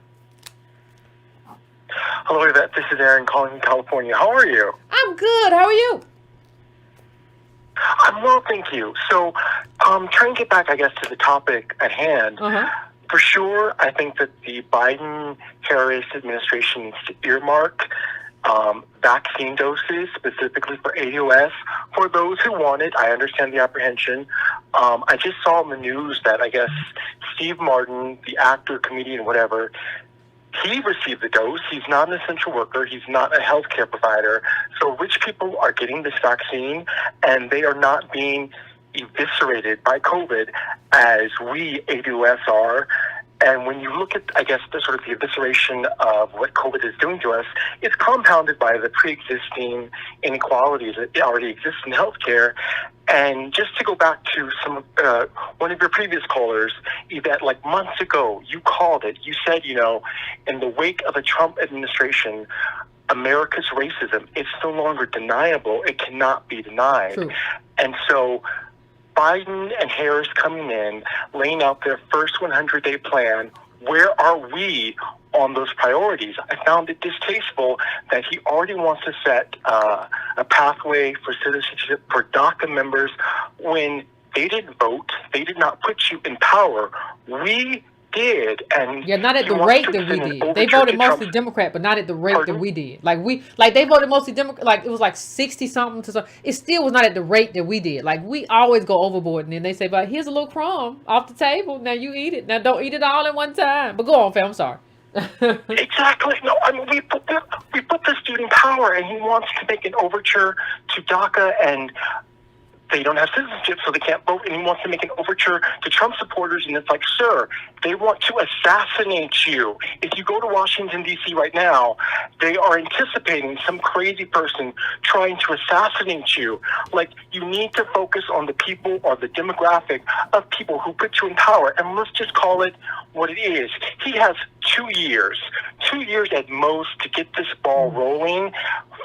Hello, Yvette. This is Aaron calling from California. How are you? I'm good. How are you? I'm well, thank you. So, trying to get back, I guess, to the topic at hand. Uh-huh. For sure, I think that the Biden-Harris administration needs to earmark vaccine doses specifically for ADOS for those who want it. I understand the apprehension. I just saw in the news that, I guess, Steve Martin, the actor, comedian, whatever, he received the dose. He's not an essential worker. He's not a healthcare provider. So rich people are getting this vaccine, and they are not being eviscerated by COVID as we ADOS are. And when you look at, I guess, the sort of the evisceration of what COVID is doing to us, it's compounded by the pre-existing inequalities that already exist in healthcare. And just to go back to one of your previous callers, Yvette, like months ago, you called it. You said, in the wake of a Trump administration, America's racism, it's no longer deniable. It cannot be denied. True. And so Biden and Harris coming in, laying out their first 100-day plan, where are we on those priorities? I found it distasteful that he already wants to set a pathway for citizenship for DACA members when they didn't vote. They did not put you in power. We did, and not at the rate that we did. They voted mostly Democrat, but not at the rate that we did. They voted mostly Democrat. Like, it was like 60 something to something. It still was not at the rate that we did. Like, we always go overboard, and then they say, "But here's a little crumb off the table. Now you eat it. Now don't eat it all at one time." But go on, fam. I'm sorry. Exactly. No, I mean we put this dude in power, and he wants to make an overture to DACA, and they don't have citizenship, so they can't vote, and he wants to make an overture to Trump supporters, and it's like, sir, they want to assassinate you. If you go to Washington, D.C. right now, they are anticipating some crazy person trying to assassinate you. Like, you need to focus on the people or the demographic of people who put you in power, and let's just call it what it is. He has 2 years at most to get this ball rolling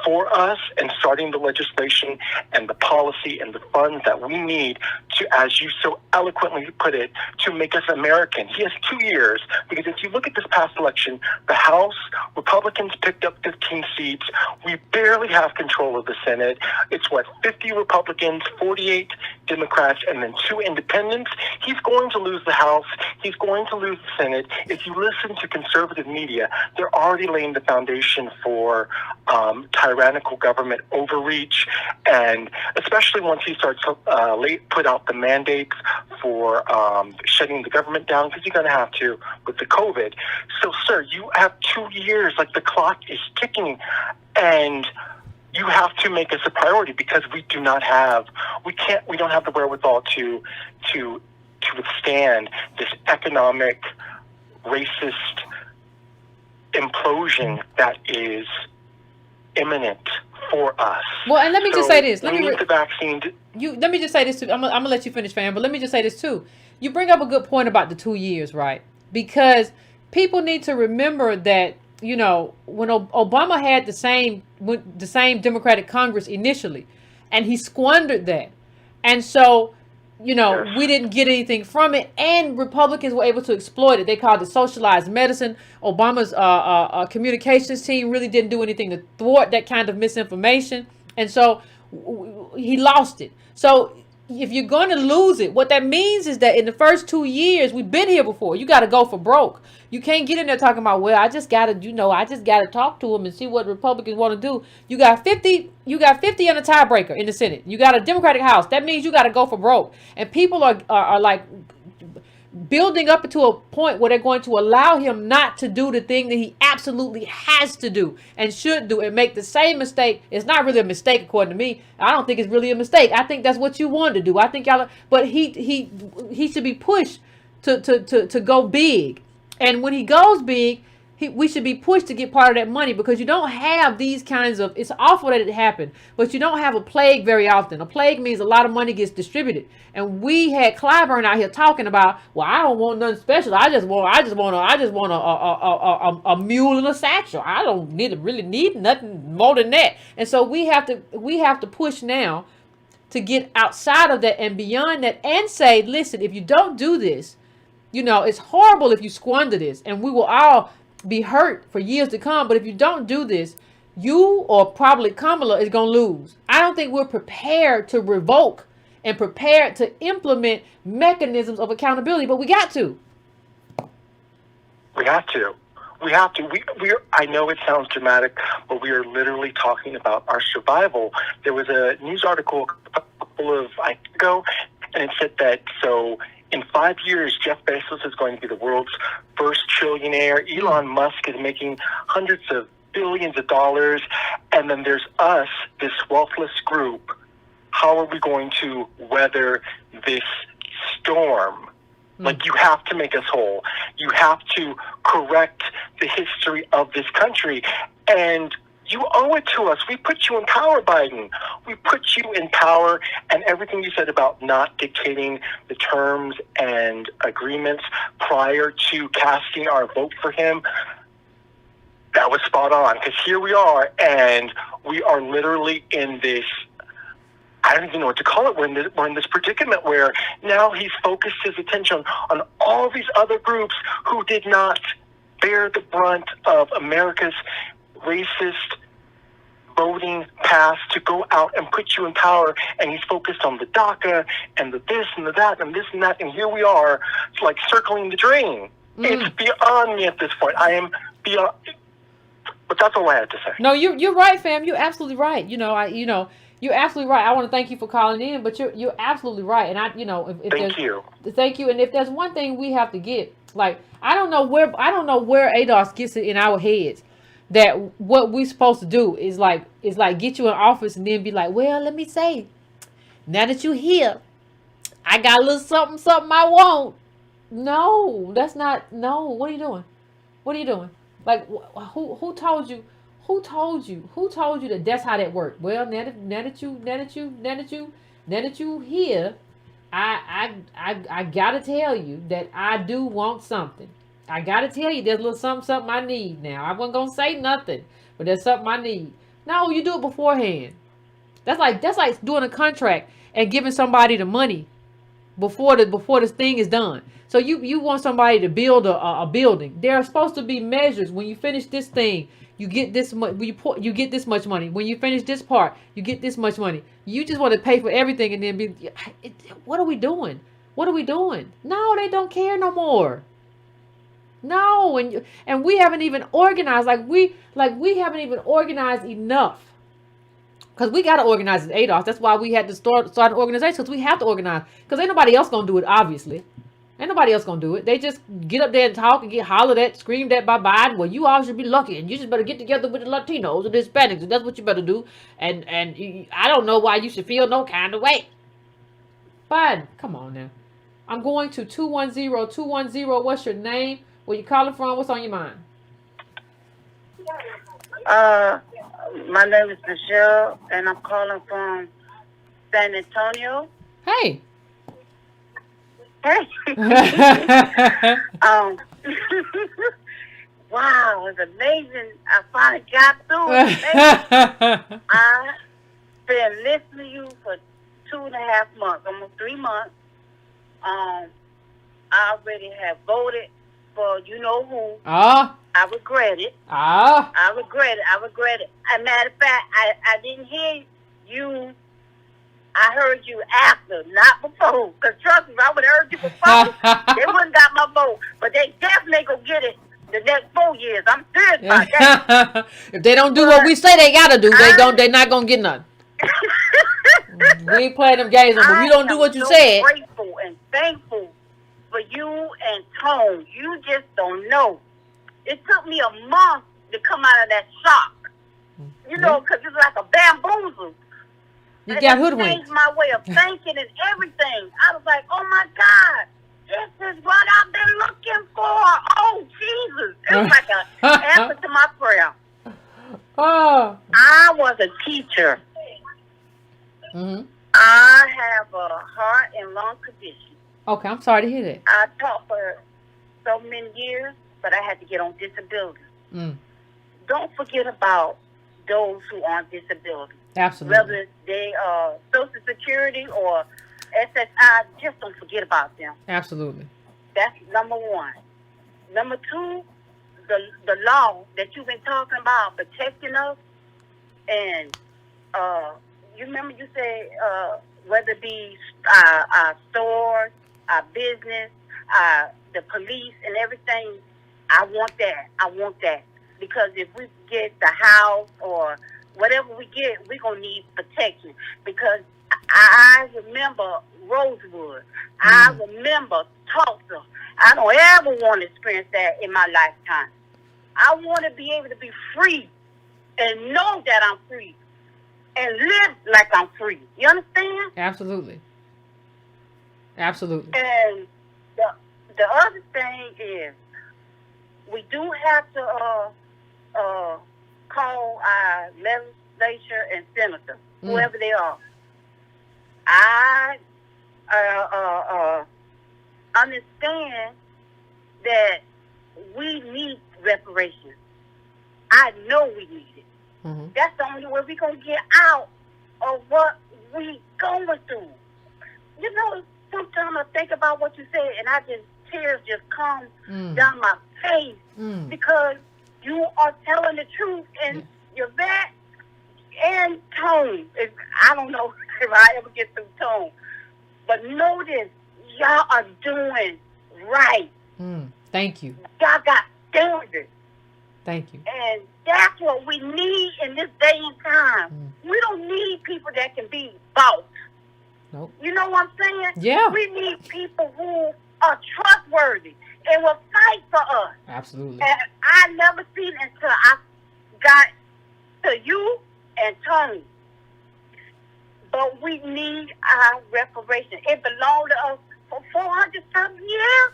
for us and starting the legislation and the policy and the funds that we need to, as you so eloquently put it, to make us American. He has 2 years, because if you look at this past election, the House, Republicans picked up 15 seats. We barely have control of the Senate. It's 50 Republicans, 48 Democrats, and then 2 independents. He's going to lose the House. He's going to lose the Senate. If you listen to conservative media, they're already laying the foundation for tyrannical government overreach, and especially once he starts to put out the mandates for shutting the government down, because you're going to have to with the COVID. So, sir, you have 2 years, like the clock is ticking, and you have to make us a priority, because we don't have the wherewithal to withstand this economic, racist implosion that is imminent for us. Well, and let me just say this. Let me need the vaccine. Let me just say this too. I'm gonna let you finish, fam. But let me just say this too. You bring up a good point about the 2 years, right? Because people need to remember that, you know, when Obama had the same Democratic Congress initially, and he squandered that, and so, you know, we didn't get anything from it, and Republicans were able to exploit it. They called it socialized medicine. Obama's communications team really didn't do anything to thwart that kind of misinformation, and so he lost it. So if you're going to lose it, what that means is that in the first 2 years, we've been here before. You got to go for broke. You can't get in there talking about, well, I just got to talk to them and see what Republicans want to do. You got 50 and a tiebreaker in the Senate. You got a Democratic House. That means you got to go for broke. And people are like building up to a point where they're going to allow him not to do the thing that he absolutely has to do and should do, and make the same mistake. It's not really a mistake, according to me. I don't think it's really a mistake. I think that's what you want to do. I think but he should be pushed to go big. And when he goes big, we should be pushed to get part of that money, because you don't have these kinds of, it's awful that it happened, but you don't have a plague very often. A plague means a lot of money gets distributed. And we had Clyburn out here talking about, well, I don't want nothing special. I just want a mule and a satchel. I don't really need nothing more than that. And so we have to push now to get outside of that and beyond that, and say, listen, if you don't do this, you know, it's horrible if you squander this, and we will all be hurt for years to come. But if you don't do this, you, or probably Kamala, is going to lose. I don't think we're prepared to revoke and prepared to implement mechanisms of accountability, but we got to. We have to. I know it sounds dramatic, but we are literally talking about our survival. There was a news article a couple of nights ago, and it said that, so in 5 years, Jeff Bezos is going to be the world's first trillionaire. Elon Musk is making hundreds of billions of dollars. And then there's us, this wealthless group. How are we going to weather this storm? Like, you have to make us whole. You have to correct the history of this country. And you owe it to us. We put you in power, Biden. We put you in power, and everything you said about not dictating the terms and agreements prior to casting our vote for him, that was spot on. Because here we are, and we are literally in this, I don't even know what to call it. We're in this predicament where now he's focused his attention on all these other groups who did not bear the brunt of America's racist voting path to go out and put you in power, and he's focused on the DACA and the this and the that and this and that, and here we are, like circling the drain. It's beyond me at this point. I am beyond. But that's all I had to say. No, you're right, fam. You're absolutely right. You're absolutely right. I want to thank you for calling in, but you're absolutely right. And Thank you. Thank you. And if there's one thing we have to get, like, I don't know where ADOS gets it in our heads that what we're supposed to do is like get you in office and then be like, well, let me say, now that you're here, I got a little something I want. No, that's not. No, what are you doing? What are you doing? Like, who told you? Who told you that that's how that worked? Well, now that you here, I gotta tell you that I do want something. I gotta tell you, there's a little something I need now. I wasn't gonna say nothing, but there's something I need. No, you do it beforehand. That's like doing a contract and giving somebody the money before this thing is done. So you want somebody to build a building. There are supposed to be measures. When you finish this thing, you get this much. You get this much money. When you finish this part, you get this much money. You just want to pay for everything and then what are we doing? What are we doing? No, they don't care no more. No, and we haven't even organized we haven't even organized enough. Because we got to organize as ADOS. That's why we had to start an organization, because we have to organize. Because ain't nobody else going to do it, obviously. Ain't nobody else going to do it. They just get up there and talk and get hollered at, screamed at by Biden. Well, you all should be lucky, and you just better get together with the Latinos and the Hispanics, and that's what you better do. And I don't know why you should feel no kind of way. Biden, come on now. I'm going to 210-210. What's your name? Where you calling from? What's on your mind? My name is Michelle, and I'm calling from San Antonio. Hey. Hey. Wow, it's amazing. I finally got through it. I've been listening to you for 2.5 months, almost 3 months. I already have voted for you know who. I regret it. I regret it. As a matter of fact, I didn't hear you. I heard you after, not before. Because trust me, if I would have heard you before, they wouldn't got my vote. But they definitely gonna get it the next 4 years. I'm serious about that. If they don't do what we say they gotta do, they're not gonna get nothing. We ain't playing them games, but you don't do what you said. I'm grateful and thankful for you and Tone. You just don't know. It took me a month to come out of that shock. You know, because it's like a bamboozle. You got hoodwinked. It changed my way of thinking and everything. I was like, oh my God, this is what I've been looking for. Oh, Jesus. It was like an answer to my prayer. I was a teacher. Mm-hmm. I have a heart and lung condition. Okay, I'm sorry to hear that. I taught for so many years, but I had to get on disability. Don't forget about those who are on disability. Absolutely. Whether they are Social Security or SSI, just don't forget about them. Absolutely. That's number one. Number two, the law that you've been talking about protecting us, and you remember you said whether it be our stores, our business, the police and everything, I want that. Because if we get the house or whatever we get, we're going to need protection. Because I remember Rosewood. I remember Tulsa. I don't ever want to experience that in my lifetime. I want to be able to be free and know that I'm free and live like I'm free. You understand? Absolutely. Absolutely. And the other thing is, we do have to call our legislature and senator, whoever they are. I understand that we need reparations. I know we need it. Mm-hmm. That's the only way we're going to get out of what we going through. You know, sometimes I think about what you said, and tears just come down my face because you are telling the truth, and your vet and Tone. I don't know if I ever get through Tone, but know this, y'all are doing right. Thank you. Y'all got standards. Thank you. And that's what we need in this day and time. We don't need people that can be bought. Nope. You know what I'm saying? Yeah. We need people who are trustworthy and will fight for us. Absolutely. And I never seen it until I got to you and Tony. But we need our reparation. It belonged to us for 400-something years.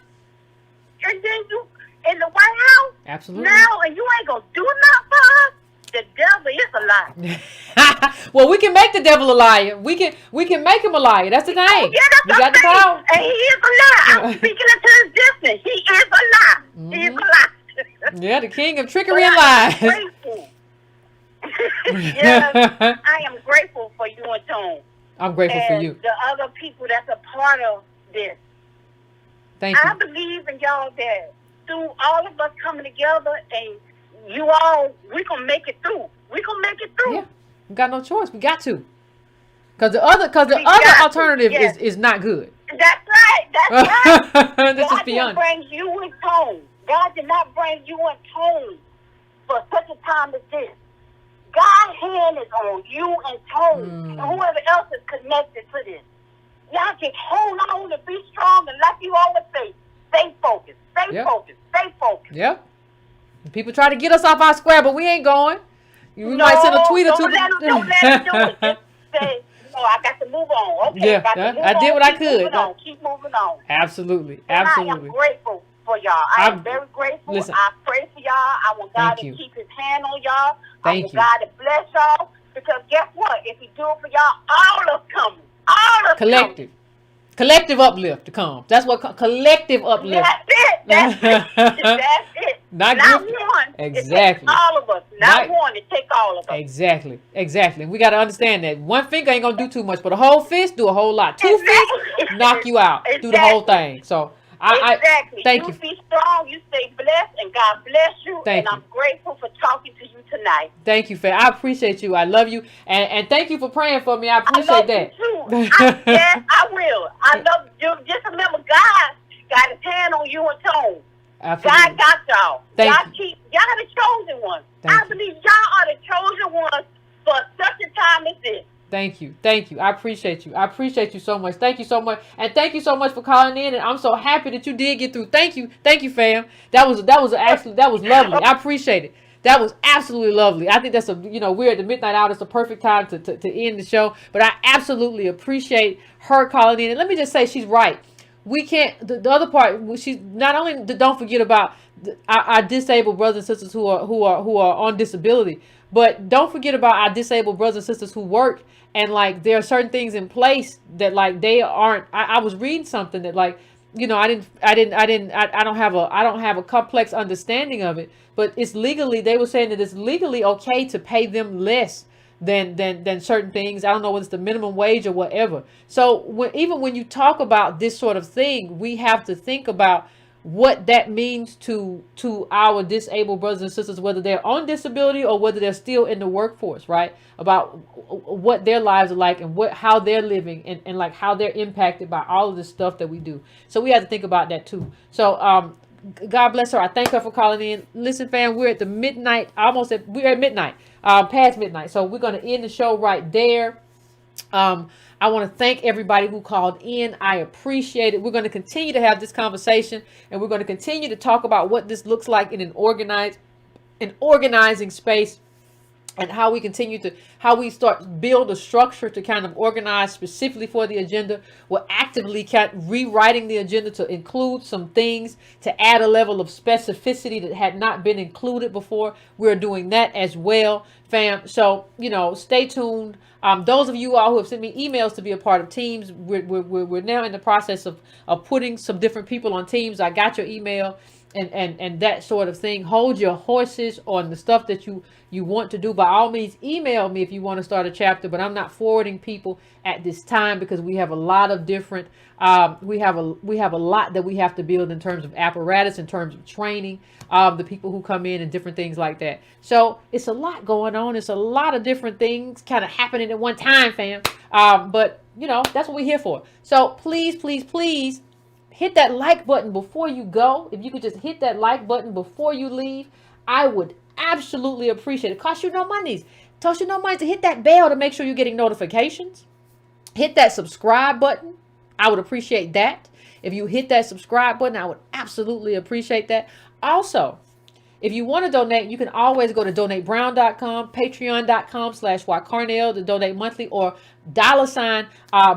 And then you in the White House. Absolutely. Now, and you ain't going to do nothing for us. The devil is a liar. Well, we can make the devil a liar. We can make him a liar. That's the thing. Oh, yeah, that's we got the power. And he is a liar. I'm speaking into his distance. He is a liar. He is a liar. Yeah, the king of trickery and lies. I am grateful. Yes, I am grateful for you and Tone. I'm grateful for and you. the other people that's a part of this. Thank I you. believe in y'all that through all of us coming together and you all, we're going to make it through. We're going to make it through. Yeah, we got no choice. We got to, because the We other got to, alternative yes. is not good. That's right. That's right. Let's God just be didn't honest. bring you in tone. God did not bring you in tone for such a time as this. God's hand is on you and Tone and whoever else is connected to this. Y'all just hold on and be strong, and like you always say, stay focused, stay Yep. focused, stay focused. Yep. People try to get us off our square, but we ain't going. We might send a tweet or two. Don't let them do it. Just say, no, I got to move on. Okay, Yeah, got to move I on. did what I Keep could. moving on. Keep moving on. Absolutely. And Absolutely. I am grateful for y'all. I am I'm- very grateful. listen. I pray for y'all. I want God Thank to you. keep his hand on y'all. Thank I want you. God to bless y'all. Because guess what? If he do it for y'all, all of us coming. All of us Collective. Collective uplift to come. That's what collective coming. uplift. That's it. That's it. That's it. Not Not group- one. Exactly. It takes all of us. Not Not- one. It takes all of us. Exactly. Exactly. And we got to understand that one finger ain't gonna do too much, but a whole fist do a whole lot. Two fists knock you out. Do the whole thing. So Exactly. I thank you. Be strong. You stay blessed, and God bless you. Thank and you. I'm grateful for talking to you tonight. Thank you, fam. I appreciate you. I love you, and thank you for praying for me. I I appreciate love that. you too. Yes, I will. I love you. Just remember, God got his hand on you and Tone. Absolutely. God got y'all. Thank Y'all the chosen ones. Thank I you. believe y'all are the chosen ones for such a time as this. Thank you. Thank you. I appreciate you. I appreciate you so much. Thank you so much. And thank you so much for calling in. And I'm so happy that you did get through. Thank you. Thank you, fam. That was lovely. I appreciate it. That was absolutely lovely. I think that's we're at the midnight hour. It's the perfect time to end the show. But I absolutely appreciate her calling in. And let me just say, she's right. We can't, the other part, she's not only, don't forget about our disabled brothers and sisters who are on disability, but don't forget about our disabled brothers and sisters who work. And like, there are certain things in place that like they aren't. I was reading something that like, I don't have a complex understanding of it, but it's legally, they were saying that it's legally okay to pay them less than certain things. I don't know whether it's the minimum wage or whatever. So even when you talk about this sort of thing, we have to think about what that means to our disabled brothers and sisters, whether they're on disability or whether they're still in the workforce, right? About what their lives are like and how they're living and like how they're impacted by all of this stuff that we do. So we have to think about that too. So God bless her. I thank her for calling in. Listen, fam, we're at the midnight, we're at midnight, past midnight. So we're going to end the show right there. I want to thank everybody who called in. I appreciate it. We're going to continue to have this conversation, and we're going to continue to talk about what this looks like in an organizing space, and how we start build a structure to kind of organize specifically for the agenda. We're actively rewriting the agenda to include some things, to add a level of specificity that had not been included before. We're doing that as well, fam. So, stay tuned. Those of you all who have sent me emails to be a part of teams, we're now in the process of putting some different people on teams. I got your email and that sort of thing. Hold your horses on the stuff that you want to do. By all means, email me if you want to start a chapter, but I'm not forwarding people at this time because we have a lot of different, we have a lot that we have to build in terms of apparatus, in terms of training, the people who come in and different things like that. So it's a lot going on. It's a lot of different things kind of happening at one time, fam. But that's what we're here for. So please, please, please, hit that like button before you go. If you could just hit that like button before you leave, I would absolutely appreciate it. Cost you no money. Cost you no money to hit that bell to make sure you're getting notifications. Hit that subscribe button. I would appreciate that. If you hit that subscribe button, I would absolutely appreciate that. Also, if you want to donate, you can always go to donatebrown.com, patreon.com/ycarnell to donate monthly, or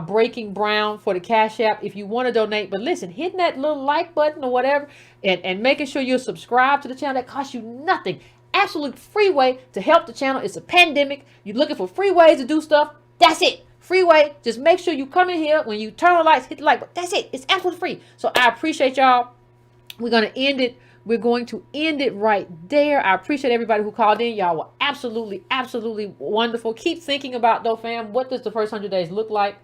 $Breaking Brown for the Cash App if you want to donate. But listen, hitting that little like button or whatever and making sure you're subscribed to the channel, that costs you nothing. Absolute free way to help the channel. It's a pandemic. You're looking for free ways to do stuff. That's it. Free way. Just make sure you come in here. When you turn on the lights, hit the like button. That's it. It's absolutely free. So I appreciate y'all. We're going to end it we're going to end it right there. I appreciate everybody who called in. Y'all were absolutely, absolutely wonderful. Keep thinking about, though, fam, what does the first 100 days look like?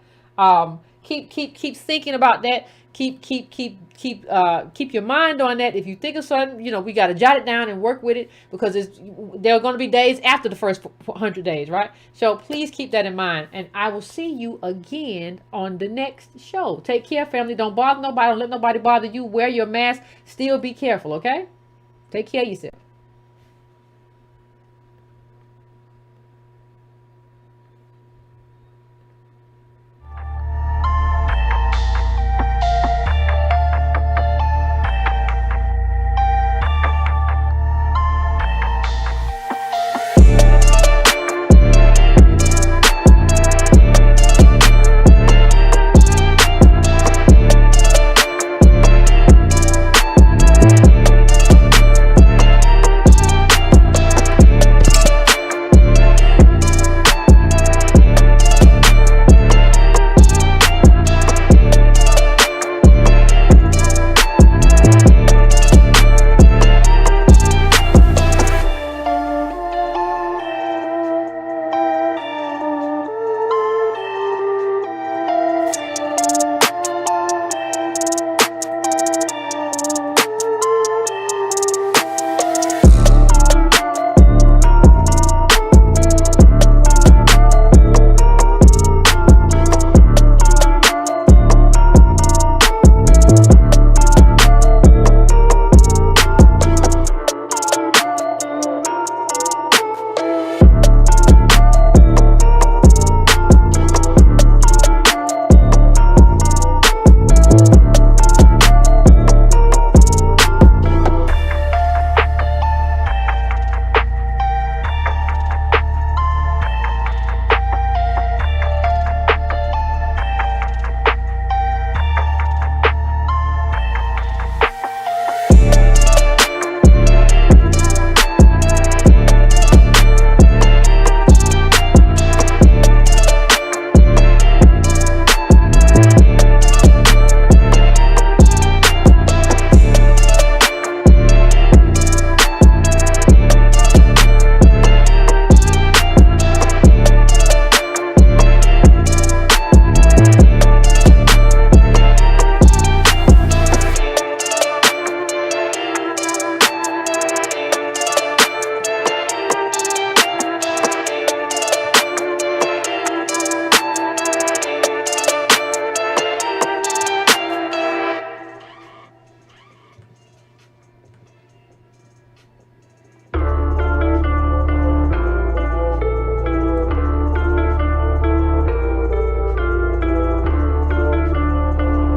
Keep thinking about that. Keep your mind on that. If you think of something, we got to jot it down and work with it, because there are going to be days after the first 100 days, right? So please keep that in mind, and I will see you again on the next show. Take care, family. Don't bother nobody. Don't let nobody bother you. Wear your mask. Still be careful, okay? Take care of yourself.